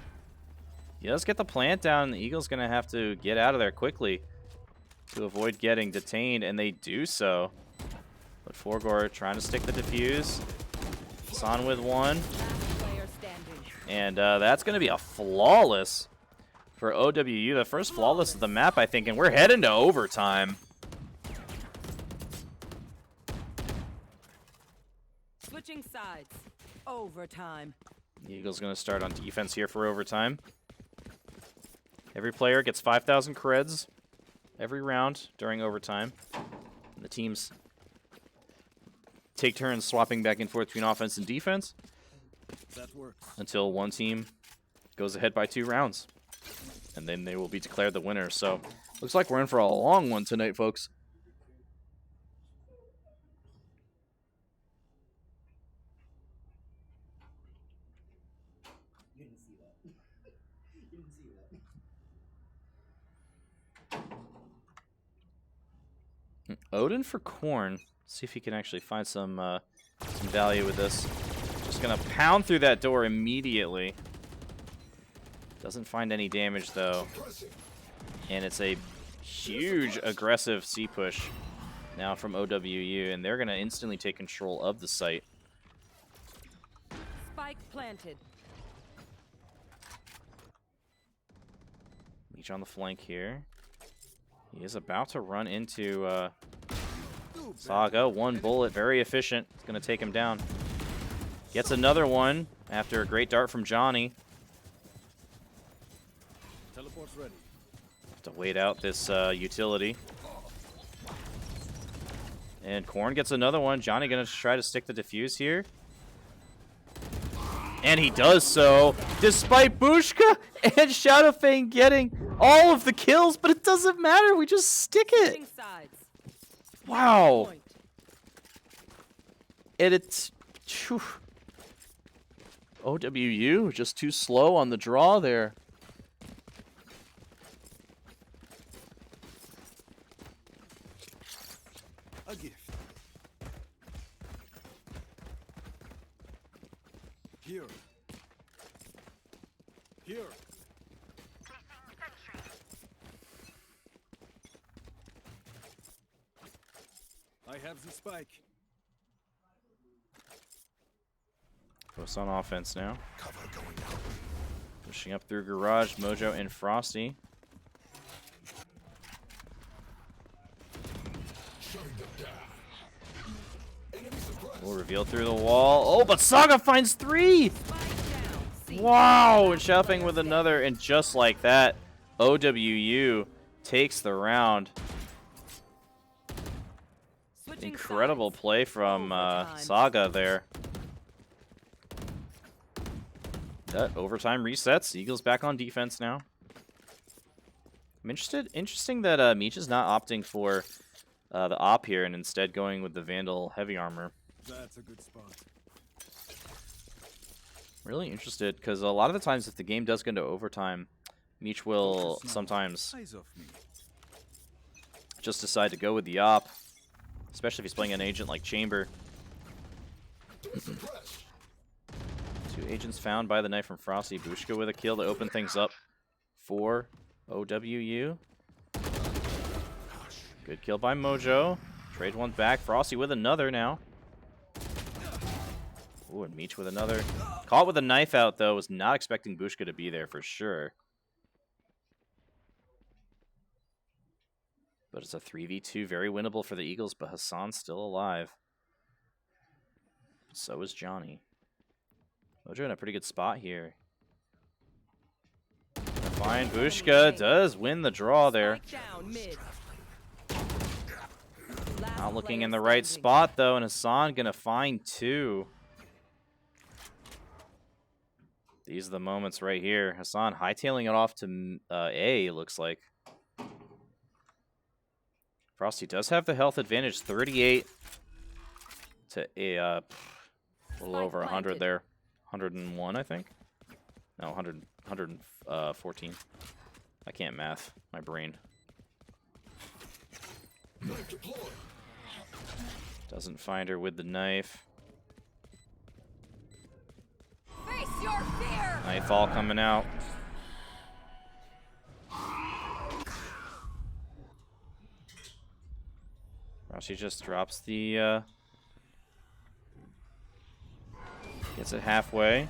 He does get the plant down. The Eagle's gonna have to get out of there quickly to avoid getting detained, and they do so. But Forgor trying to stick the defuse. San with one. Last player standing. And that's gonna be a flawless for OWU. The first flawless of the map, I think, and we're heading to overtime. Switching sides. Overtime. The Eagles going to start on defense here for overtime. Every player gets 5,000 creds every round during overtime. And the teams take turns swapping back and forth between offense and defense That works. until one team goes ahead by 2 rounds. And then they will be declared the winner. So looks like we're in for a long one tonight, folks. You didn't see that. You didn't see that. Odin for Corn. See if he can actually find some value with this. Just gonna pound through that door immediately. Doesn't find any damage though. Suppressing. And it's a huge aggressive C push now from OWU, and they're gonna instantly take control of the site. Spike planted. Meech on the flank here. He is about to run into Saga. One bullet, very efficient. It's gonna take him down. Gets another one after a great dart from Johnny. Teleport's ready. Have to wait out this utility. And Corn gets another one. Johnny gonna try to stick the defuse here. And he does so, despite Bushka and Shadowfang getting all of the kills, but it doesn't matter. We just stick it. Switching sides. Wow. Point. And it's... Phew. OWU just too slow on the draw there. A gift. Here. Here. I have the spike. Post on offense now. Cover going out. Pushing up through garage, Mojo and Frosty. Shutting them down. Enemy suppressed. Will reveal through the wall. Oh, but Saga finds 3! Spike down. C. Wow! And Shelfing with another, and just like that, OWU takes the round. Switching Incredible sides. play from Overtime. Saga there. That overtime resets. Eagles back on defense now. I'm interesting that Meech is not opting for the op here and instead going with the Vandal heavy armor. That's a good spot. Really interested because a lot of the times if the game does go into overtime, Meech will Focus now. sometimes Eyes off me. just decide to go with the op, especially if he's playing an agent like Chamber. They're suppressed. 2 agents found by the knife from Frosty. Bushka with a kill to open things up for OWU. Good kill by Mojo. Trade one back. Frosty with another now. Ooh, and Meech with another. Caught with a knife out, though. Was not expecting Bushka to be there for sure. But it's a 3v2. Very winnable for the Eagles, but Hassan's still alive. So is Johnny. Mojo in a pretty good spot here. Fine, Bushka does win the draw there. Spike down mid. Not Last looking player in the right standing. spot, though, and Hassan gonna find 2. These are the moments right here. Hassan hightailing it off to A, it looks like. Frosty does have the health advantage, 38 to a little over 100 there. 101, I think. No, 114. I can't math. My brain. Knife deployed. Doesn't find her with the knife. Face your fear. Nightfall coming out. Frosty just drops the... gets it halfway.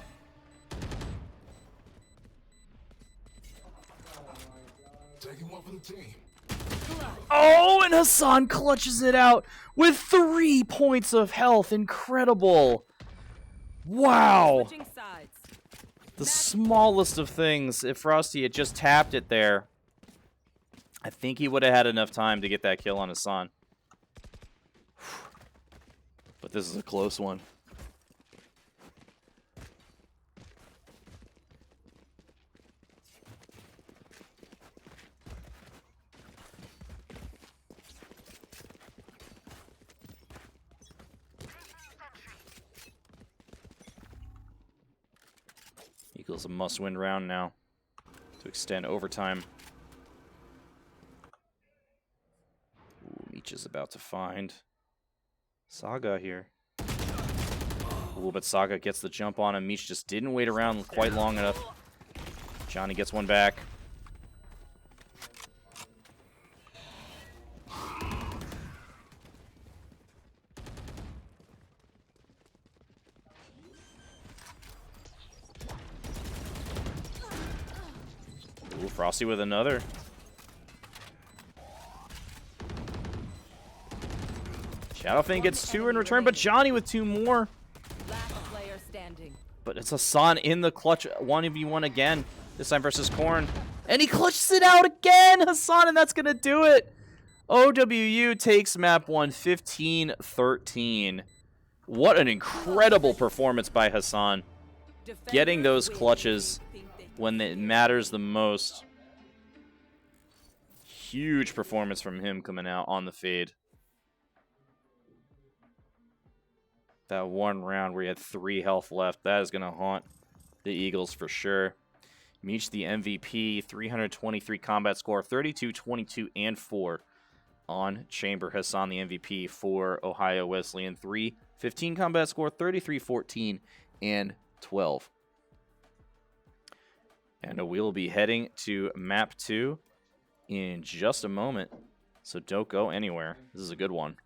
Taking one for the team. Oh, and Hassan clutches it out with 3 points of health. Incredible. Wow. Switching sides. The smallest of things. If Frosty had just tapped it there, I think he would have had enough time to get that kill on Hassan. But this is a close one. Eagles a must-win round now to extend overtime. Ooh, Meech is about to find Saga here. Ooh, but Saga gets the jump on him. Meech just didn't wait around quite long enough. Johnny gets one back. Ooh, Frosty with another. Shadowfang gets 2 in return, but Johnny with 2 more. Last player standing. But it's Hassan in the clutch 1v1 again. This time versus Corn. And he clutches it out again, Hassan, and that's going to do it. OWU takes map 1, 15-13. What an incredible performance by Hassan. Getting those clutches when it matters the most. Huge performance from him coming out on the fade. That one round where he had 3 health left, that is going to haunt the Eagles for sure. Meech the MVP, 323 combat score, 32, 22, and 4 on Chamber. Hassan the MVP for Ohio Wesleyan, 315 combat score, 33, 14, and 12. And we will be heading to map 2 in just a moment, so don't go anywhere. This is a good one.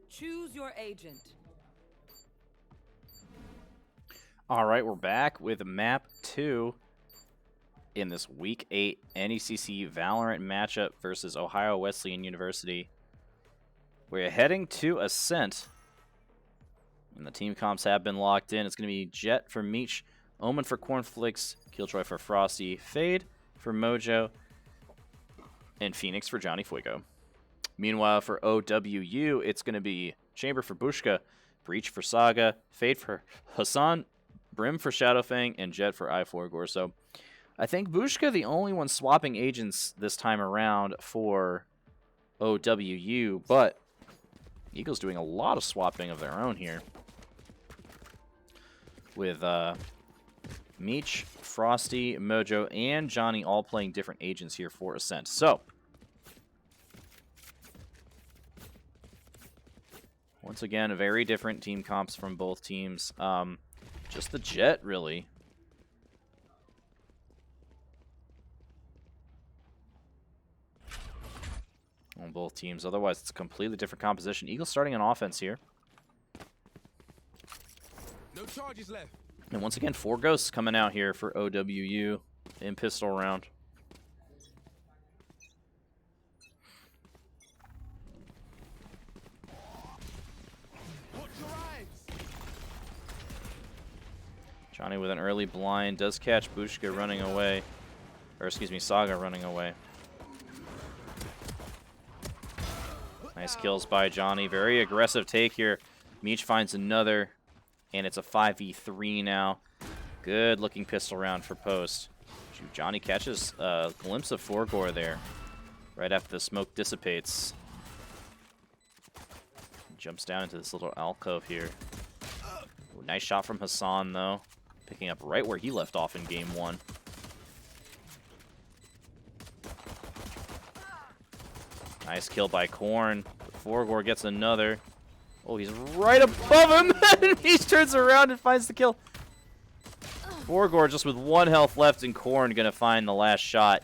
Choose your agent. All right, we're back with map 2 in this week 8 NECC Valorant matchup versus Ohio Wesleyan University. We're heading to Ascent, and the team comps have been locked in. It's going to be Jett for Meech, Omen for Cornflakess, Killjoy for Frosty, Fade for Mojo, and Phoenix for JohnnyFuego. Meanwhile, for OWU, it's going to be Chamber for Bushka, Breach for Saga, Fade for Hassan, Brim for Shadowfang, and Jett for I4Gore. So I think Bushka the only one swapping agents this time around for OWU, but Eagles doing a lot of swapping of their own here. With Meech, Frosty, Mojo, and Johnny all playing different agents here for Ascent. So once again, very different team comps from both teams. Just the Jett, really. On both teams. Otherwise, it's a completely different composition. Eagles starting on offense here. No charges left. And once again, 4 ghosts coming out here for OWU in pistol round. Johnny with an early blind does catch Bushka running away. Or excuse me, Saga running away. Nice kills by Johnny. Very aggressive take here. Meech finds another, and it's a 5v3 now. Good looking pistol round for Post. Johnny catches a glimpse of Forgore there right after the smoke dissipates. Jumps down into this little alcove here. Ooh, nice shot from Hassan, though. Picking up right where he left off in game 1. Nice kill by Corn. Forgore gets another. Oh, he's right above him! And he turns around and finds the kill. Forgore just with 1 health left, and Corn gonna find the last shot.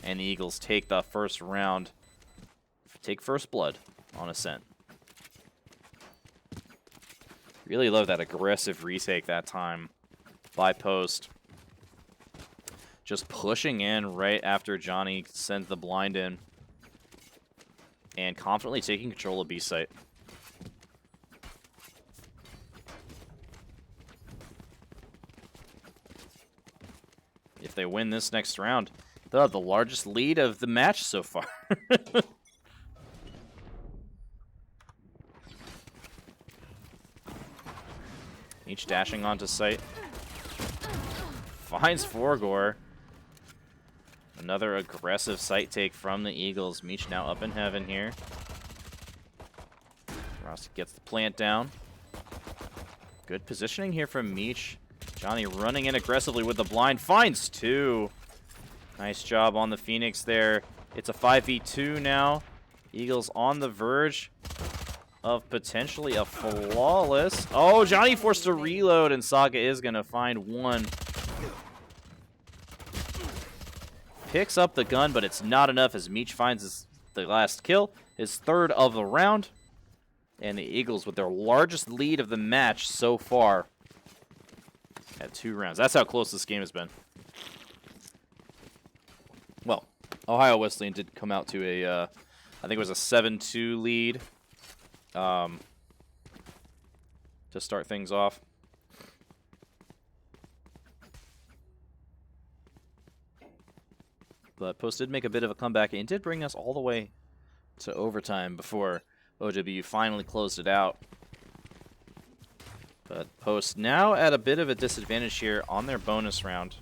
And the Eagles take the first round. Take first blood on Ascent. Really love that aggressive retake that time by Post. Just pushing in right after Johnny sends the blind in. And confidently taking control of B site. If they win this next round, they'll have the largest lead of the match so far. Each dashing onto site. Finds Forgore. Another aggressive site take from the Eagles. Meech now up in heaven here. Ross gets the plant down. Good positioning here from Meech. Johnny running in aggressively with the blind. Finds 2. Nice job on the Phoenix there. It's a 5v2 now. Eagles on the verge of potentially a flawless. Oh, Johnny forced to reload, and Saga is going to find 1. Picks up the gun, but it's not enough as Meech finds the last kill, his 3rd of the round. And the Eagles with their largest lead of the match so far at 2 rounds. That's how close this game has been. Well, Ohio Wesleyan did come out to a, I think it was a 7-2 lead to start things off. But Post did make a bit of a comeback and did bring us all the way to overtime before OWU finally closed it out. But Post now at a bit of a disadvantage here on their bonus round.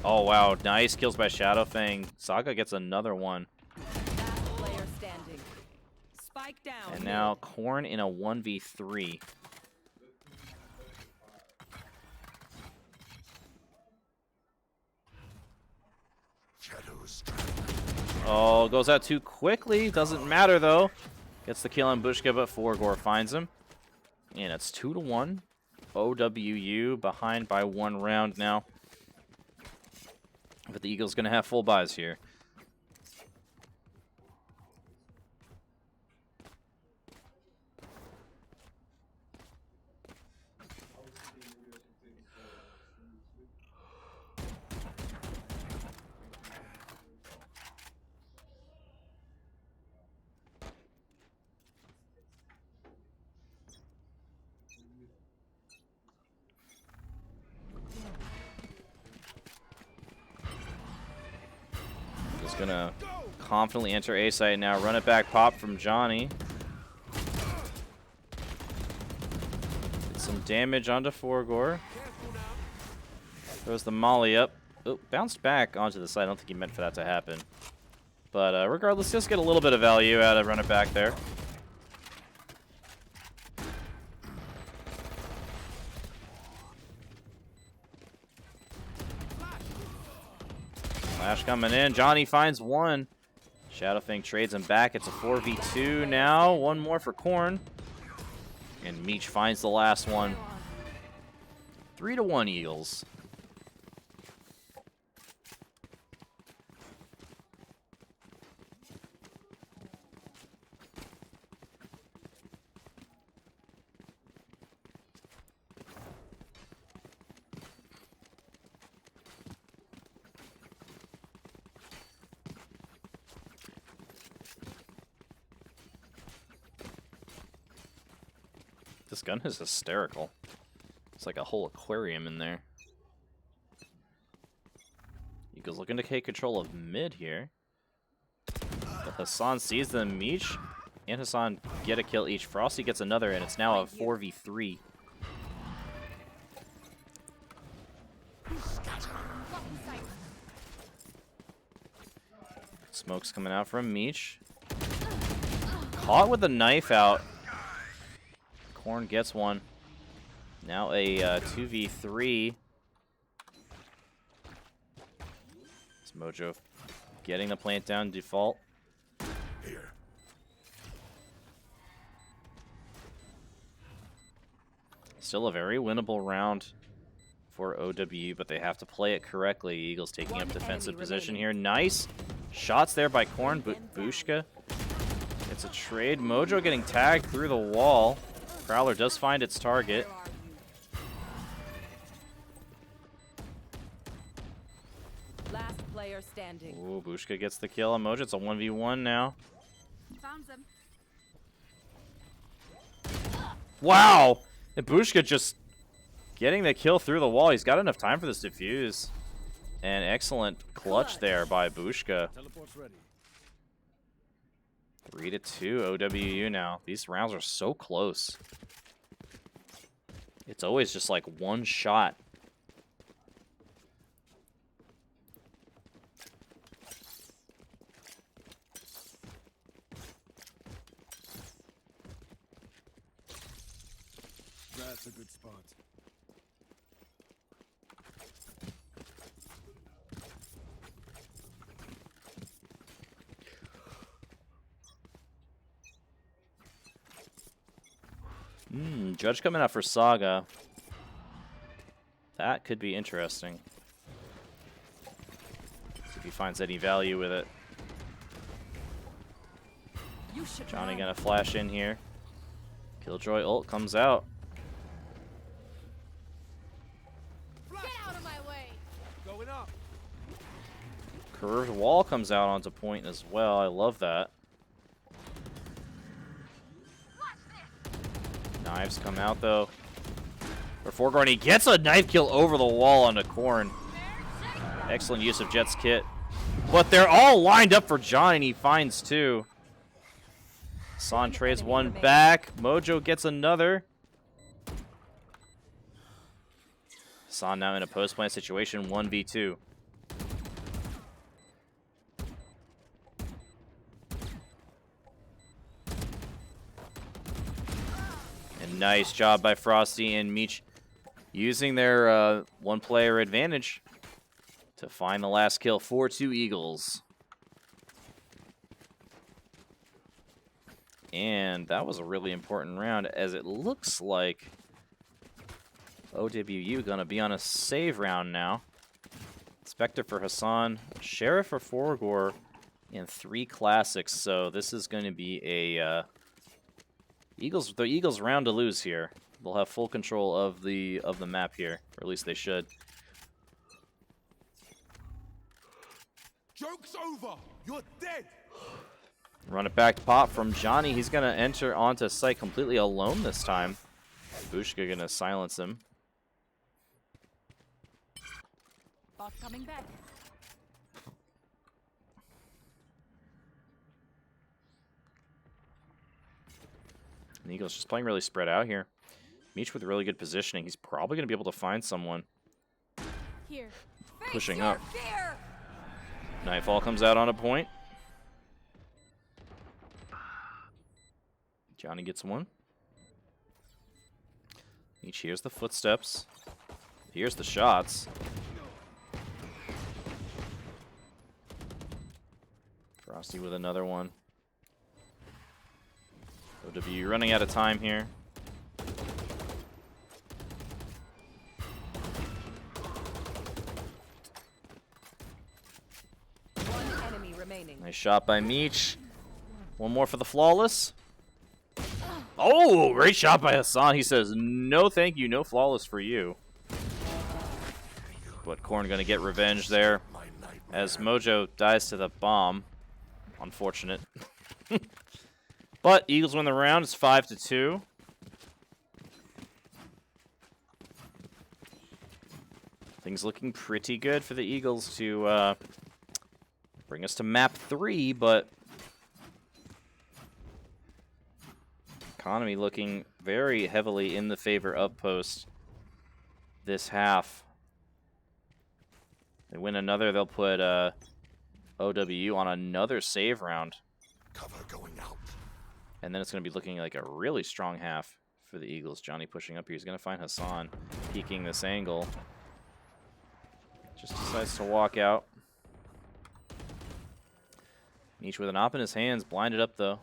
Oh wow, nice kills by Shadowfang. Saga gets another one. Last player standing. Spike down. And now Corn in a 1v3. Oh, goes out too quickly. Doesn't matter though. Gets the kill on Bushka, but Forgore finds him. And it's 2-1. OWU behind by 1 round now. But the Eagles going to have full buys here. Just gonna confidently enter A site now. Run it back, pop from Johnny. Get some damage onto Forgor. Throws the molly up. Oh, bounced back onto the side. I don't think he meant for that to happen. But regardless, just get a little bit of value out of run it back there. Flash coming in. Johnny finds one. Shadowfang trades him back. It's a 4v2 now. One more for Corn. And Meech finds the last one. 3-1 Eagles. This gun is hysterical. It's like a whole aquarium in there. Eagles looking to take control of mid here. But Hassan sees them. Meech and Hassan get a kill each. Frosty gets another, and it's now a 4v3. Smoke's coming out from Meech. Caught with the knife out. Corn gets one. Now a 2v3. It's Mojo getting the plant down default. Here. Still a very winnable round for OWU, but they have to play it correctly. Eagles taking up defensive position here. Nice shots there by Corn. Bushka. It's a trade. Mojo getting tagged through the wall. Prowler does find its target. Last player standing. Ooh, Bushka gets the kill on Mojo. It's a 1v1 now. Found them. Wow! And Bushka just getting the kill through the wall. He's got enough time for this defuse. An excellent clutch there by Bushka. Teleport's ready. 3-2 OWU now. These rounds are so close. It's always just like one shot. That's a good spot. Judge coming out for Saga. That could be interesting. See if he finds any value with it. Johnny gonna flash in here. Killjoy ult comes out. Get out of my way. Going up. Curved wall comes out onto point as well. I love that. Knives come out though. For Forgor, he gets a knife kill over the wall onto Corn. Excellent use of Jett's kit. But they're all lined up for John, and he finds two. San trades one back. Mojo gets another. San now in a post-plant situation, 1v2. And nice job by Frosty and Meech using their one-player advantage to find the last kill. 4-2 Eagles. And that was a really important round, as it looks like OWU gonna be on a save round now. Spectre for Hassan, Sheriff for Forgor, and 3 classics. So this is going to be a the Eagles round to lose here. They'll have full control of the map here, or at least they should. Joke's over. You're dead. Run it back to pop from Johnny. He's going to enter onto site completely alone this time. Bushka going to silence him. Bot coming back. And the Eagles just playing really spread out here. Meech with really good positioning. He's probably going to be able to find someone. Here. Pushing Face up. your fear. Nightfall comes out on a point. Johnny gets one. Meech hears the footsteps. Here's the shots. Frosty with another one. OWU running out of time here. One enemy remaining. Nice shot by Meech. One more for the flawless. Oh, great shot by Hassan. He says, no thank you, no flawless for you. But Corn going to get revenge there as Mojo dies to the bomb. Unfortunate. But Eagles win the round. It's 5-2. Things looking pretty good for the Eagles to bring us to map 3, but economy looking very heavily in the favor of Post this half. They win another, they'll put OWU on another save round. Cover going out. And then it's going to be looking like a really strong half for the Eagles. Johnny pushing up here. He's going to find Hassan peeking this angle. Just decides to walk out. Meech with an op in his hands. Blinded up, though.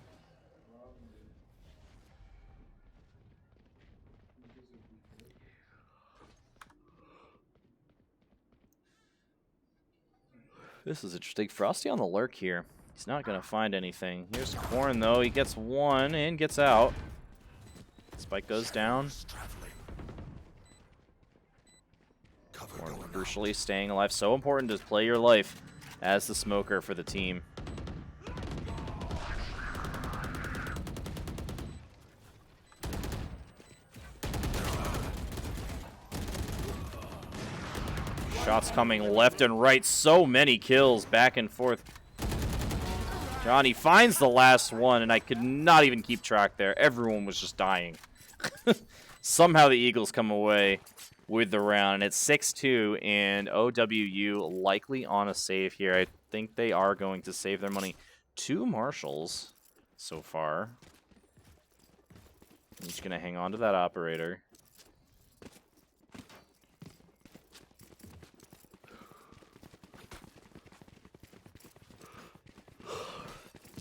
This is interesting. Frosty on the lurk here. He's not going to find anything. Here's Corn, though. He gets one and gets out. Spike goes down. Corn crucially staying alive. So important to play your life as the smoker for the team. Shots coming left and right. So many kills back and forth. Johnny finds the last one, and I could not even keep track there. Everyone was just dying. Somehow the Eagles come away with the round, and it's 6-2, and OWU likely on a save here. I think they are going to save their money. 2 marshals so far. I'm just going to hang on to that operator.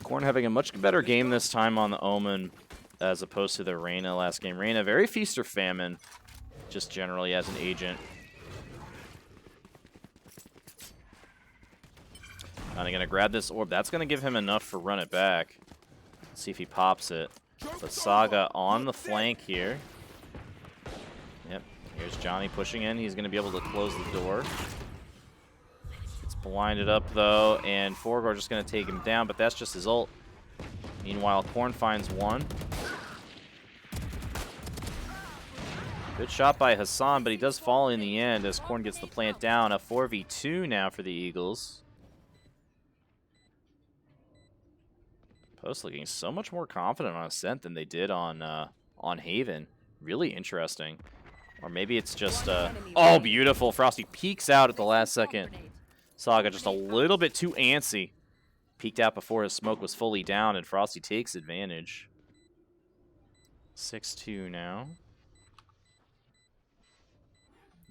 Corn having a much better game this time on the Omen as opposed to the Reyna last game. Reyna, very feast or famine, just generally as an agent. Johnny gonna grab this orb. That's gonna give him enough for run it back. Let's see if he pops it. But Saga on the flank here. Yep, here's Johnny pushing in. He's gonna be able to close the door. Blinded up, though, and Forgor just going to take him down, but that's just his ult. Meanwhile, Corn finds one. Good shot by Hassan, but he does fall in the end as Corn gets the plant down. A 4v2 now for the Eagles. Post looking so much more confident on Ascent than they did on Haven. Really interesting. Or maybe it's just... oh, beautiful. Frosty peeks out at the last second. Saga just a little bit too antsy. Peeked out before his smoke was fully down, and Frosty takes advantage. 6-2 now.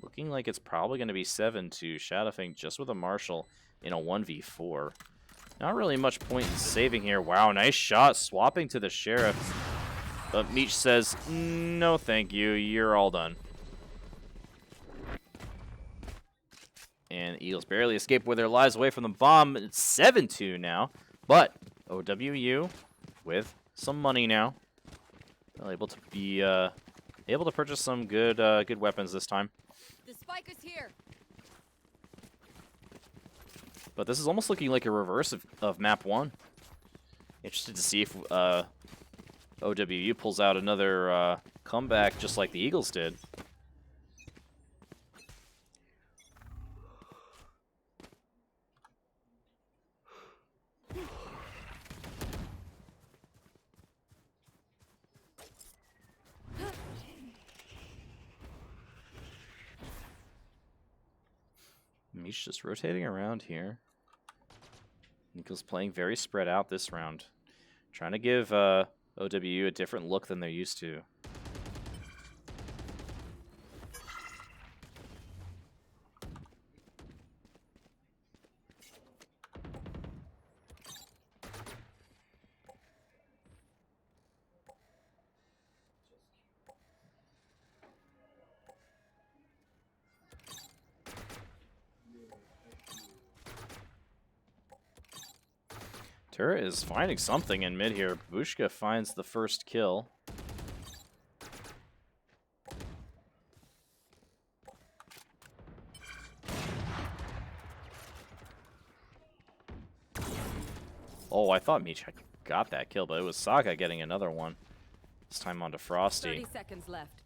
Looking like it's probably going to be 7-2. Shadowfang just with a Marshal in a 1v4. Not really much point in saving here. Wow, nice shot. Swapping to the Sheriff. But Meech says, no thank you. You're all done. And Eagles barely escape with their lives away from the bomb. It's 7-2 now. But OWU with some money now. Able to be able to purchase some good weapons this time. The spike is here. But this is almost looking like a reverse of map 1. Interested to see if OWU pulls out another comeback just like the Eagles did. Meech just rotating around here. Eagles playing very spread out this round. Trying to give OWU a different look than they're used to. Turret is finding something in mid here. Bushka finds the first kill. Oh, I thought Meech had got that kill, but it was Saga getting another one. This time onto Frosty. 30 seconds left.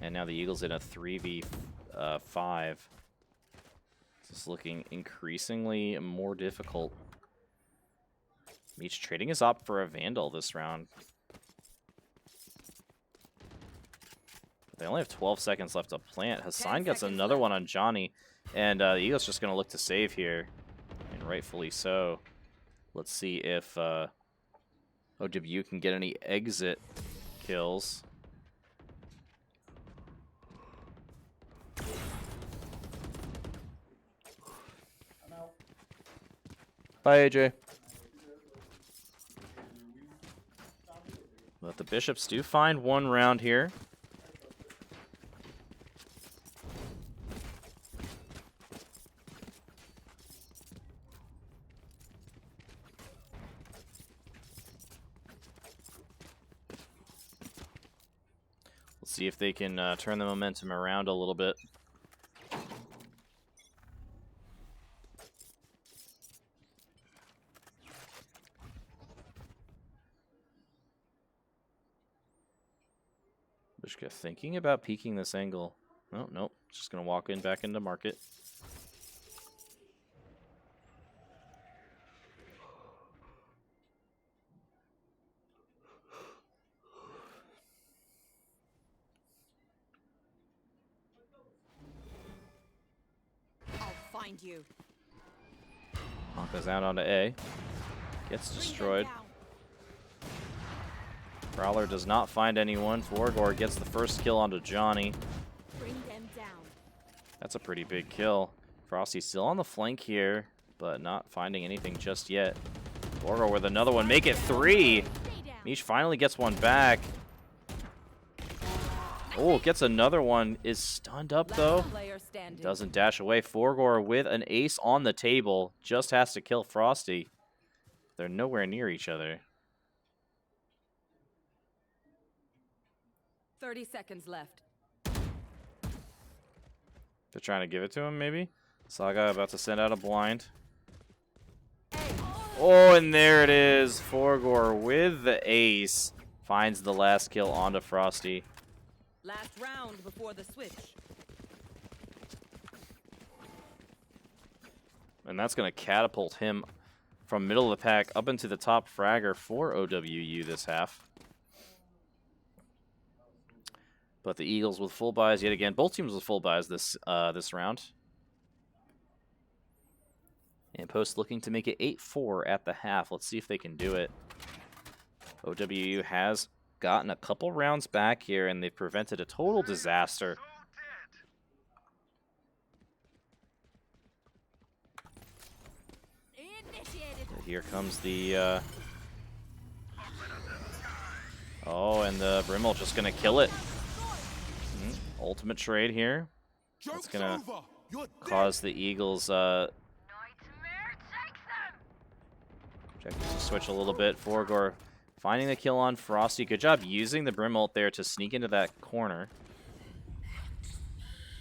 And now the Eagles in a 3v5. This is looking increasingly more difficult. Meech trading his op for a Vandal this round. They only have 12 seconds left to plant. Hassan gets another one on Johnny. And the Eagles just going to look to save here. And rightfully so. Let's see if OWU can get any exit kills. Bye, AJ. But the Bishops do find one round here. Let's see if they can turn the momentum around a little bit. Bushka thinking about peeking this angle. Oh, nope. Just going to walk in back into market. I'll find you. Honka's out onto A. Gets destroyed. Prowler does not find anyone. Forgor gets the first kill onto Johnny. Bring them down. That's a pretty big kill. Frosty's still on the flank here, but not finding anything just yet. Forgor with another one. Make it 3. Meech finally gets one back. Oh, gets another one. Is stunned up, though. Doesn't dash away. Forgor with an ace on the table. Just has to kill Frosty. They're nowhere near each other. 30 seconds left. They're trying to give it to him, maybe? Saga about to send out a blind. Oh, and there it is. Forgor with the ace. Finds the last kill onto Frosty. Last round before the switch. And that's going to catapult him from middle of the pack up into the top fragger for OWU this half. But the Eagles with full buys yet again. Both teams with full buys this round. And Post looking to make it 8-4 at the half. Let's see if they can do it. OWU has gotten a couple rounds back here, and they've prevented a total disaster. But here comes the... Oh, and the Brimble just going to kill it. Ultimate trade here. That's Joke's gonna over. You're dead. cause the Eagles Nightmare takes them. objectives to switch a little bit. Forgor finding the kill on Frosty. Good job using the Brim ult there to sneak into that corner.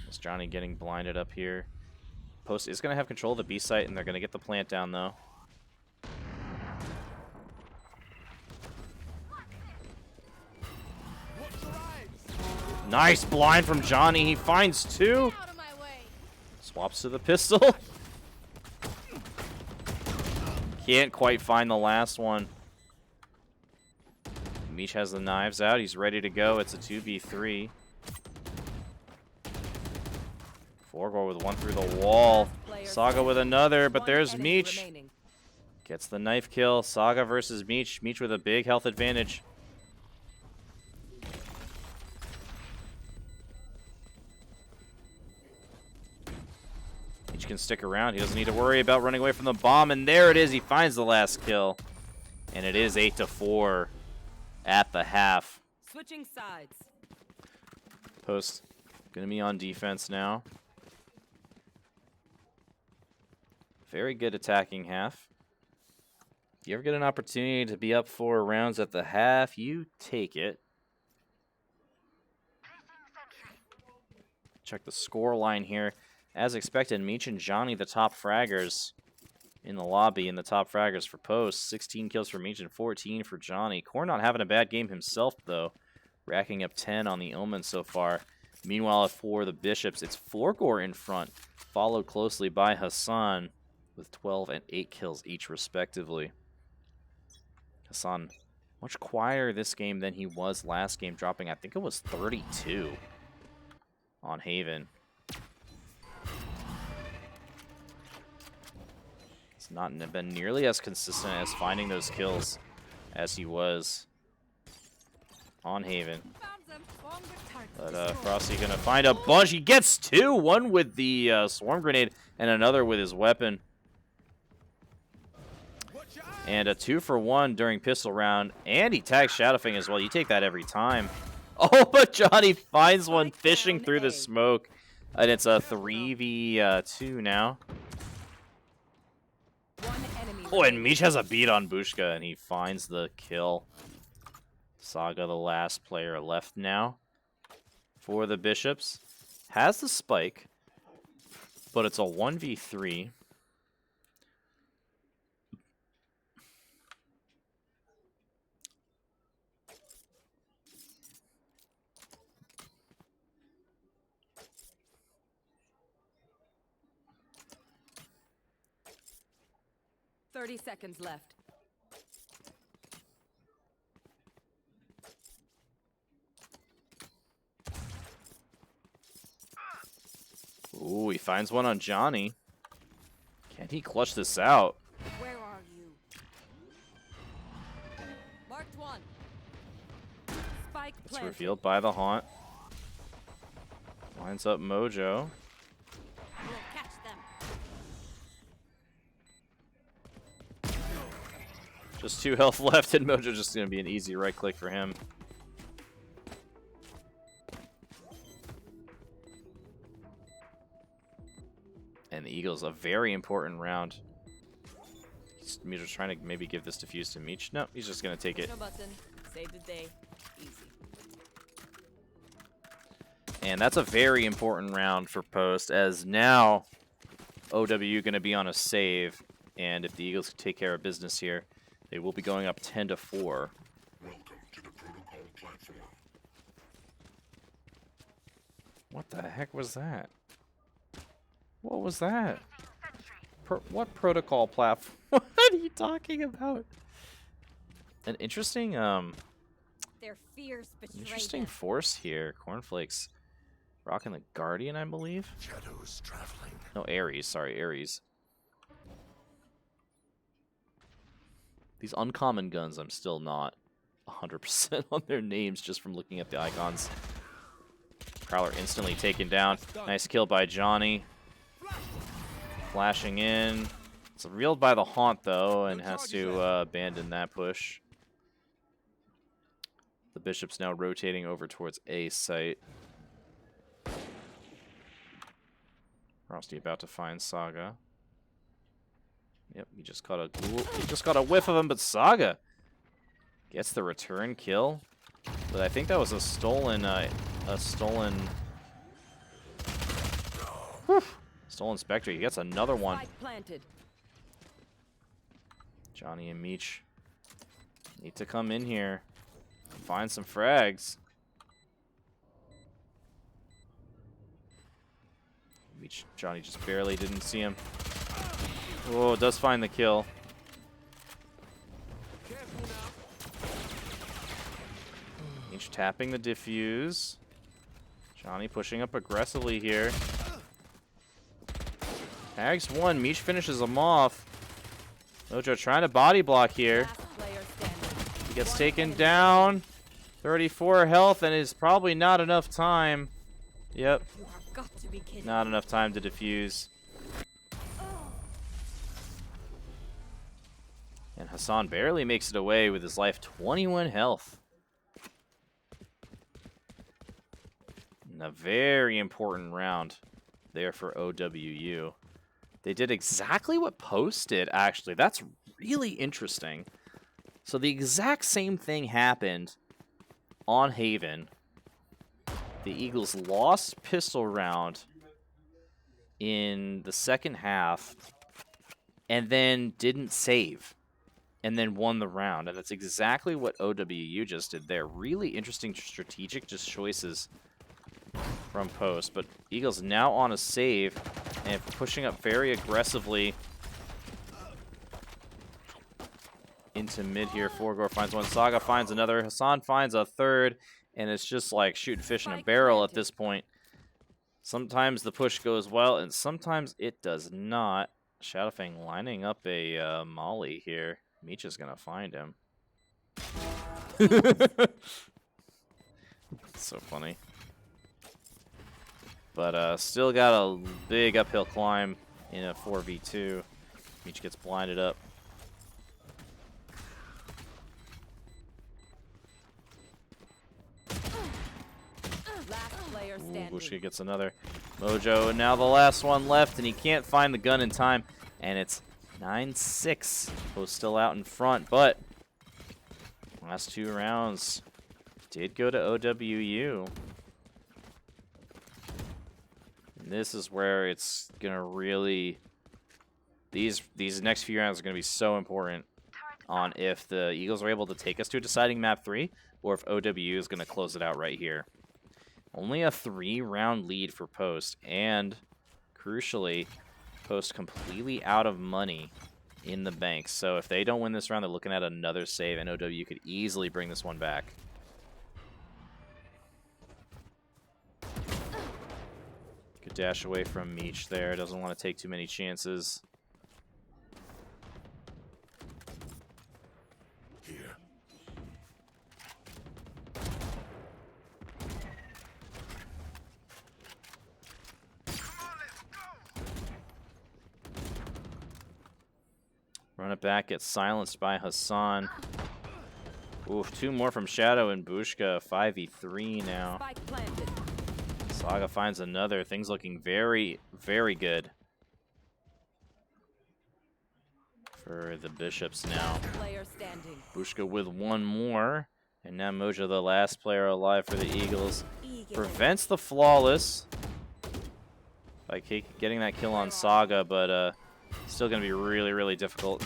It's Johnny getting blinded up here. Post is going to have control of the B site, and they're going to get the plant down, though. Nice blind from Johnny. He finds two. Out of my way. Swaps to the pistol. Can't quite find the last one. Meech has the knives out. He's ready to go. It's a 2v3. Forgor with one through the wall. Saga with another, but there's Meech. Gets the knife kill. Saga versus Meech. Meech with a big health advantage. Meech can stick around. He doesn't need to worry about running away from the bomb. And there it is. He finds the last kill. And it is 8-4 at the half. Switching sides. Post gonna be on defense now. Very good attacking half. If you ever get an opportunity to be up 4 rounds at the half, you take it. Check the score line here. As expected, Meech and Johnny, the top fraggers in the lobby, and the top fraggers for Post. 16 kills for Meech and 14 for Johnny. Corn not having a bad game himself, though. Racking up 10 on the Omen so far. Meanwhile, for the Bishops, it's Forgor in front, followed closely by Hassan with 12 and 8 kills each, respectively. Hassan much quieter this game than he was last game, dropping, I think it was 32 on Haven. It's not been nearly as consistent as finding those kills as he was on Haven. But Frosty gonna find a bunch. He gets 2, one with the swarm grenade and another with his weapon. And a 2-for-1 during pistol round, and he tags Shadowfang as well. You take that every time. Oh, but Johnny finds one fishing through the smoke, and it's a 3v2 now. Oh, and Meech has a beat on Bushka, and he finds the kill. Saga, the last player left now for the Bishops. Has the spike, but it's a 1v3. "30 seconds left. Ooh, he finds one on Johnny. Can he clutch this out? Where are you? Marked one. Spike It's planted. revealed by the Haunt. Lines up Mojo. We'll catch them. Just 2 health left, and Mojo just going to be an easy right click for him. And the Eagles, a very important round. Meech's trying to maybe give this defuse to Meech. No, he's just going to take it. No button. Save the day. Easy. And that's a very important round for Post, as now OWU going to be on a save. And if the Eagles take care of business here, they will be going up 10-4. Welcome to the protocol platform. What the heck was that? What was that? What protocol platform? What are you talking about? An interesting, Their fears betray interesting them. force here. Cornflakess rocking the Guardian, I believe. Shadows traveling. No, Ares. Sorry, Ares. These uncommon guns, I'm still not 100% on their names just from looking at the icons. Prowler instantly taken down. Nice kill by Johnny. Flashing in. It's revealed by the Haunt, though, and has to abandon that push. The Bishop's now rotating over towards A site. Frosty about to find Saga. Yep, he just caught a whiff of him, but Saga gets the return kill. But I think that was a stolen stolen Spectre. He gets another one. Spike planted. Johnny and Meech need to come in here and find some frags. Meech, Johnny just barely didn't see him. Oh, does find the kill. Meech tapping the diffuse. Johnny pushing up aggressively here. Tags one. Meech finishes him off. Mojo trying to body block here. Last player standing. He gets taken down. 34 health, and it's probably not enough time. Yep, You have got to be kidding. not enough time to defuse. And Hassan barely makes it away with his life 21 health. And a very important round there for OWU. They did exactly what Post did, actually. That's really interesting. So the exact same thing happened on Haven. The Eagles lost pistol round in the second half and then didn't save and then won the round. And that's exactly what OWU just did there. Really interesting strategic just choices from Post. But Eagles now on a save and pushing up very aggressively into mid here. Forgor finds one. Saga finds another. Hassan finds a third. And it's just like shooting fish in a barrel at this point. Sometimes the push goes well, and sometimes it does not. Shadowfang lining up a molly here. Meech is going to find him. So funny. But still got a big uphill climb in a 4v2. Meech gets blinded up. Last player Ooh, standing. Bushka gets another. Mojo, and now the last one left, and he can't find the gun in time. And it's 9-6. Post still out in front, but last two rounds did go to OWU. And this is where it's gonna really these next few rounds are gonna be so important on if the Eagles are able to take us to a deciding map 3 or if OWU is gonna close it out right here. Only a 3-round lead for Post, and crucially, Post completely out of money in the bank. So if they don't win this round, they're looking at another save, and OWU could easily bring this one back. Good dash away from Meech there. Doesn't want to take too many chances. Here. Run it back, gets silenced by Hassan. Oof, 2 more from Shadow and Bushka. 5v3 now. Spike planted. Saga finds another. Things looking very, very good for the Bishops now. Player standing. Bushka with 1 more. And now Mojo, the last player alive for the Eagles, prevents the flawless by getting that kill on Saga, but still going to be really, really difficult.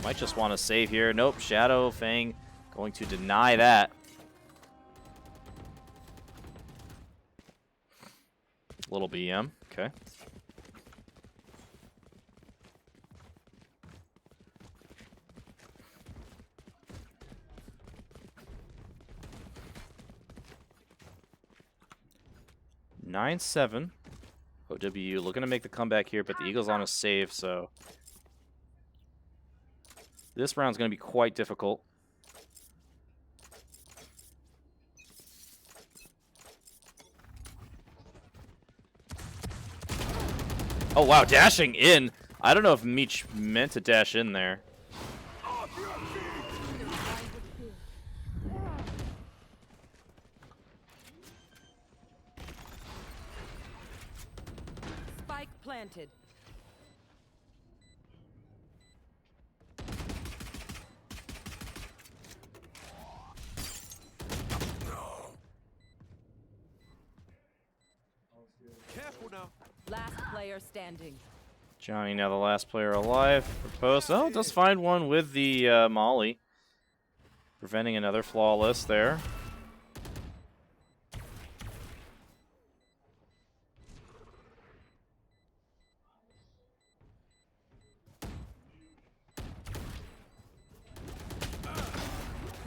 Might just want to save here. Nope, Shadow Fang going to deny that. Little BM, okay. (9-7). OWU looking to make the comeback here, but the Eagles on a save, so this round's going to be quite difficult. Oh, wow, dashing in. I don't know if Meech meant to dash in there. Spike planted. Careful now. Last player standing. Johnny now the last player alive for post. Oh, does find one with the molly. Preventing another flawless there.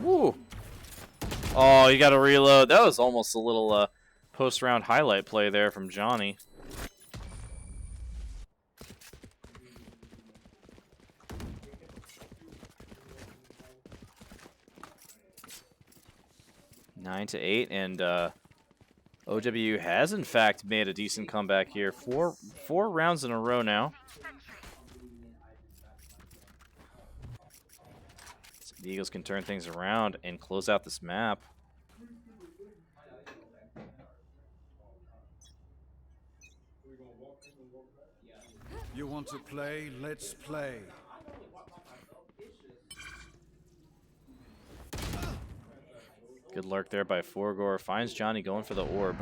Woo! Oh, you got to reload. That was almost a little post-round highlight play there from Johnny. Nine to 8, and OWU has in fact made a decent comeback here. Four rounds in a row now. So the Eagles can turn things around and close out this map. You want to play? Let's play. Good lurk there by Forgor. Finds Johnny going for the orb.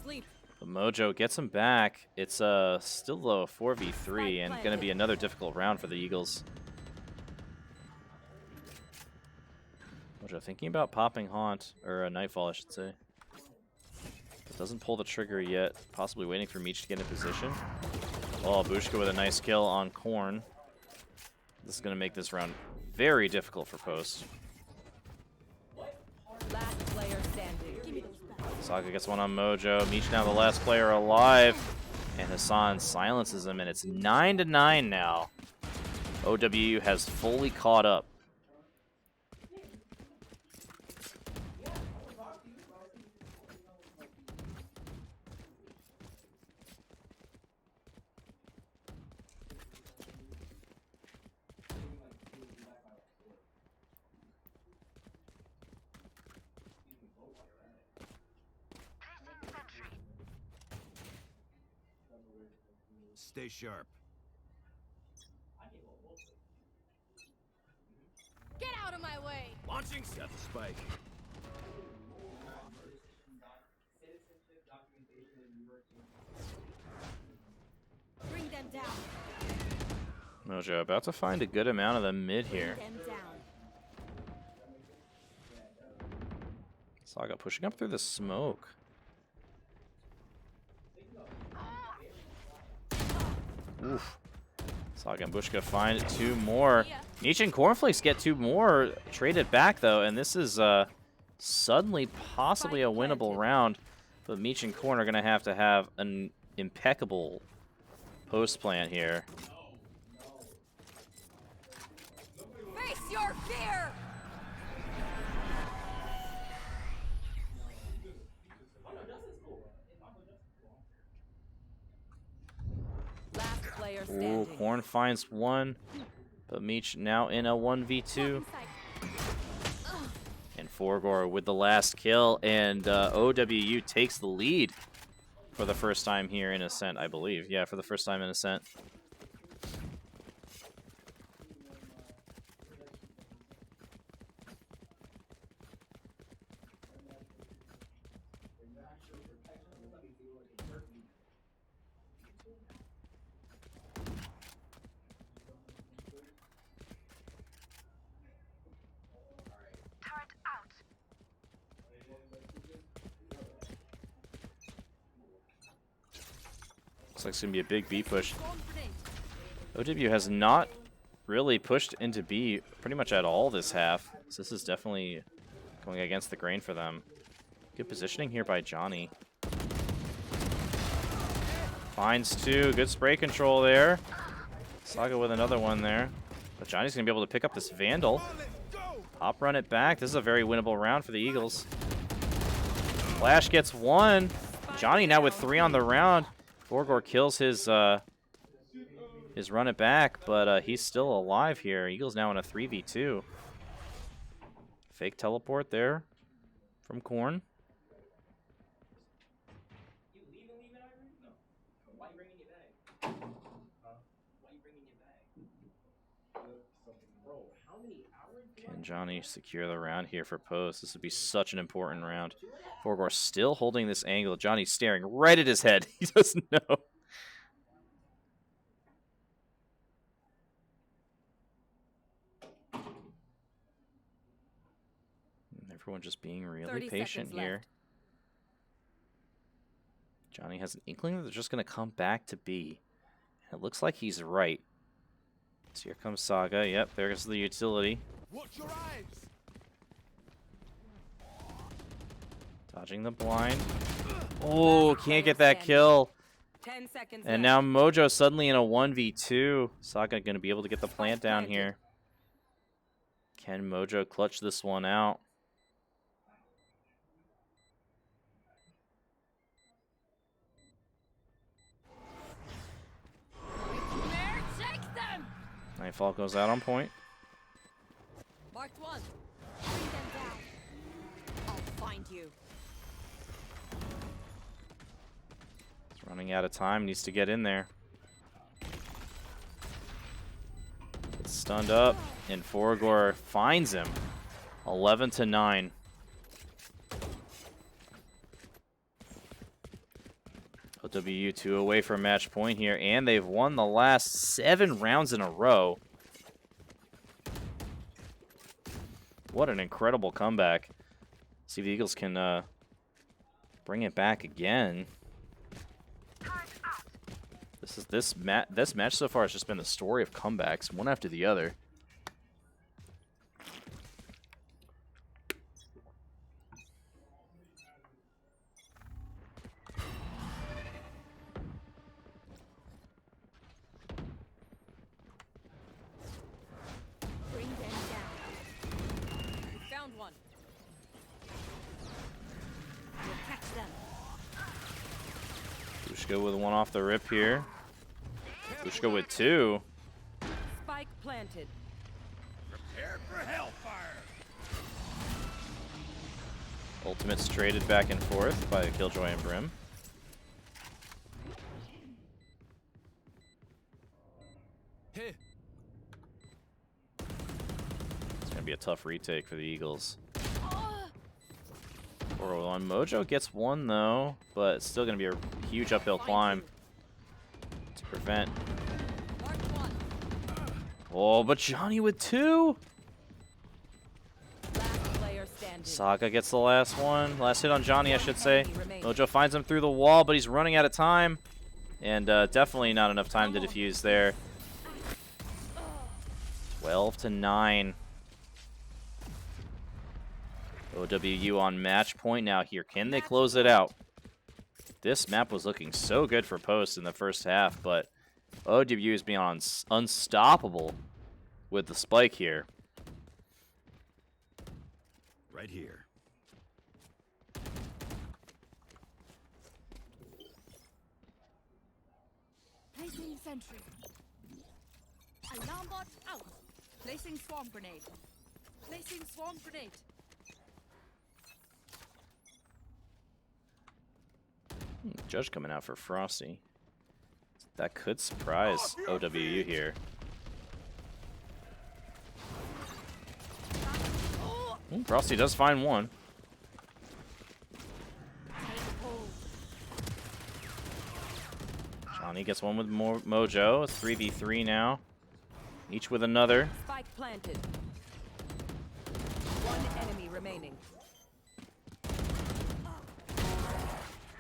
Sleep. But Mojo gets him back. It's still a 4v3 and going to be another difficult round for the Eagles. Mojo thinking about popping Haunt, or Nightfall, I should say. But doesn't pull the trigger yet. Possibly waiting for Meech to get in position. Oh, Bushka with a nice kill on Corn. This is going to make this round very difficult for Post. Last player standing. Saga gets one on Mojo. Meech now the last player alive. And Hassan silences him, and it's 9 to 9 now. OWU has fully caught up. Stay sharp. Get out of my way. Launching. Set the spike. Bring them down. Mojo about to find a good amount of them mid here. Them down. Saga pushing up through the smoke. Oof. Saga and Bushka find two more. Meech and Cornflakess get two more. Traded back, though, and this is suddenly possibly a winnable round. But Meech and Corn are going to have an impeccable post plan here. Face your fear. Last player standing. Ooh, Corn finds one, but Meech now in a 1v2. And Forgor with the last kill, and OWU takes the lead for the first time here in Ascent, I believe. Yeah, for the first time in Ascent. Looks like it's going to be a big B push. OW has not really pushed into B pretty much at all this half. So this is definitely going against the grain for them. Good positioning here by Johnny. Finds two. Good spray control there. Saga with another one there. But Johnny's going to be able to pick up this Vandal. Hop run it back. This is a very winnable round for the Eagles. Flash gets one. Johnny now with 3 on the round. Forgor kills his is run it back, but he's still alive here. Eagles now in a 3v2. Fake teleport there from Corn. Can Johnny secure the round here for post? This would be such an important round. Forgor still holding this angle. Johnny's staring right at his head. He doesn't know. Everyone just being really patient here. Johnny has an inkling that they're just going to come back to B. And it looks like he's right. So here comes Saga. Yep, there's the utility. Watch your eyes. Dodging the blind. Oh, can't get that kill. 10 seconds And left. now Mojo suddenly in a 1v2. Saga going to be able to get the plant down here. Can Mojo clutch this one out? Take them. Nightfall goes out on point. Marked one. Bring them down. I'll find you. He's running out of time. Needs to get in there. Gets stunned up, and Forgor finds him. 11-9. OWU 2 away from match point here, and they've won the last 7 rounds in a row. What an incredible comeback. See if the Eagles can bring it back again. This match so far has just been the story of comebacks, one after the other. Bring them down. We found one. We'll catch them. Bushka with one off the rip here. Bushka with 2. Spike planted. Prepare for hellfire. Ultimates traded back and forth by Killjoy and Brim. Here. It's going to be a tough retake for the Eagles. 401. Mojo gets 1 though, but it's still going to be a huge uphill climb to prevent. Marked one. Oh, but Johnny with 2. Last player standing. Saga gets the last one. Last hit on Johnny, I should say. Mojo finds him through the wall, but he's running out of time. And definitely not enough time to defuse there. 12-9. OWU on match point now here. Can they close it out? This map was looking so good for post in the first half, but OWU is being unstoppable with the spike here. Right here. Placing sentry. Alarm bot out. Placing swarm grenade. Placing swarm grenade. Judge coming out for Frosty. That could surprise OWU here. Frosty does find one. Johnny gets one with Mojo. It's 3v3 now. Each with another. Spike planted. One enemy remaining.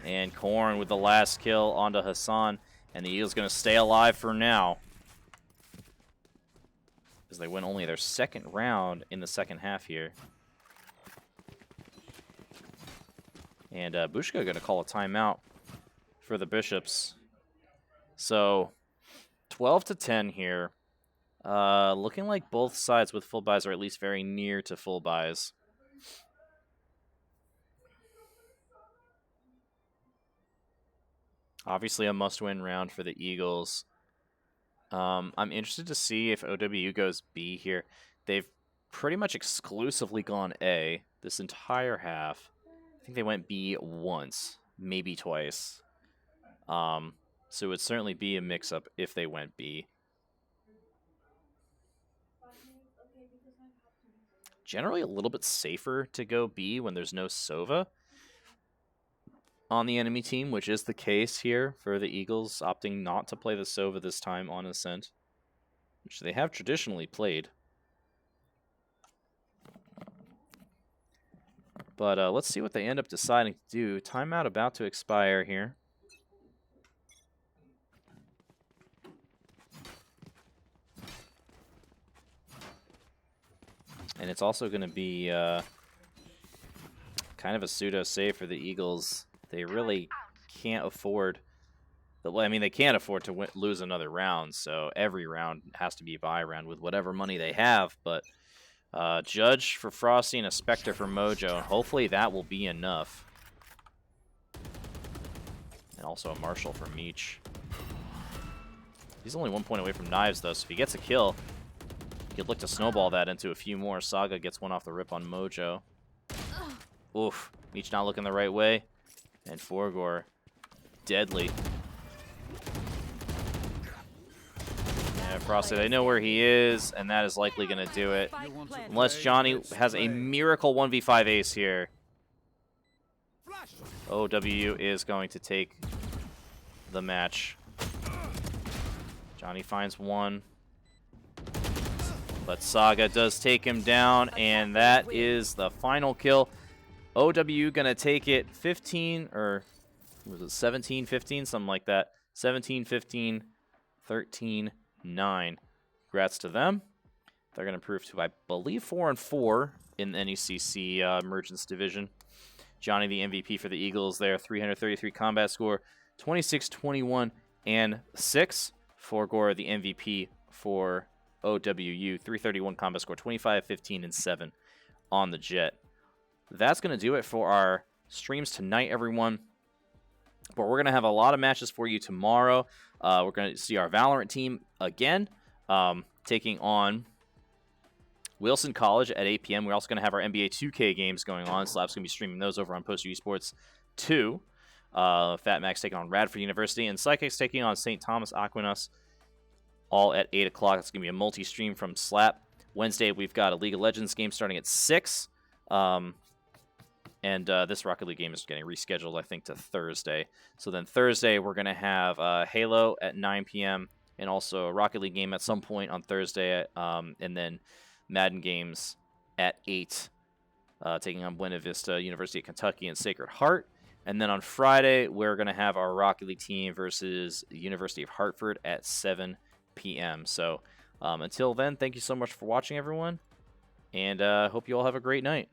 And Corn with the last kill onto Hassan. And the Eagles going to stay alive for now, because they win only their 2nd round in the 2nd half here. And Bushka going to call a timeout for the Bishops. So 12-10 here. Looking like both sides with full buys are at least very near to full buys. Obviously a must-win round for the Eagles. I'm interested to see if OWU goes B here. They've pretty much exclusively gone A this entire half. I think they went B once, maybe twice. So it would certainly be a mix-up if they went B. Generally a little bit safer to go B when there's no Sova on the enemy team, which is the case here for the Eagles, opting not to play the Sova this time on Ascent, which they have traditionally played. But let's see what they end up deciding to do. Timeout about to expire here. And it's also going to be kind of a pseudo save for the Eagles. They really can't afford. I mean, they can't afford to lose another round. So every round has to be a buy round with whatever money they have. But Judge for Frosty and a Spectre for Mojo. And hopefully that will be enough. And also a Marshal for Meech. He's only 1 point away from Knives, though. So if he gets a kill, he could look to snowball that into a few more. Saga gets one off the rip on Mojo. Oof. Meech not looking the right way. And Forgor, deadly. Yeah, Frosty, they know where he is, and that is likely going to do it. Unless Johnny has a miracle 1v5 ace here. OWU is going to take the match. Johnny finds one. But Saga does take him down, and that is the final kill. OWU gonna take it 15, or was it 17-15, something like that. 17-15, 13-9. Congrats to them. They're gonna improve to, I believe, 4-4 in the NECC Emergence Division. Johnny, the MVP for the Eagles there, 333 combat score, 26-21 and 6. Forgor, the MVP for OWU, 331 combat score, 25-15 and 7 on the Jett. That's going to do it for our streams tonight, everyone. But we're going to have a lot of matches for you tomorrow. We're going to see our Valorant team again, taking on Wilson College at 8 p.m. We're also going to have our NBA 2K games going on. Slap's going to be streaming those over on Poster Esports 2. Fat Max taking on Radford University, and Psychics taking on St. Thomas Aquinas, all at 8 o'clock. It's going to be a multi-stream from Slap. Wednesday, we've got a League of Legends game starting at 6. And this Rocket League game is getting rescheduled, I think, to Thursday. So then Thursday, we're going to have Halo at 9 p.m. and also a Rocket League game at some point on Thursday. And then Madden games at 8, taking on Buena Vista, University of Kentucky, and Sacred Heart. And then on Friday, we're going to have our Rocket League team versus the University of Hartford at 7 p.m. So until then, thank you so much for watching, everyone. And hope you all have a great night.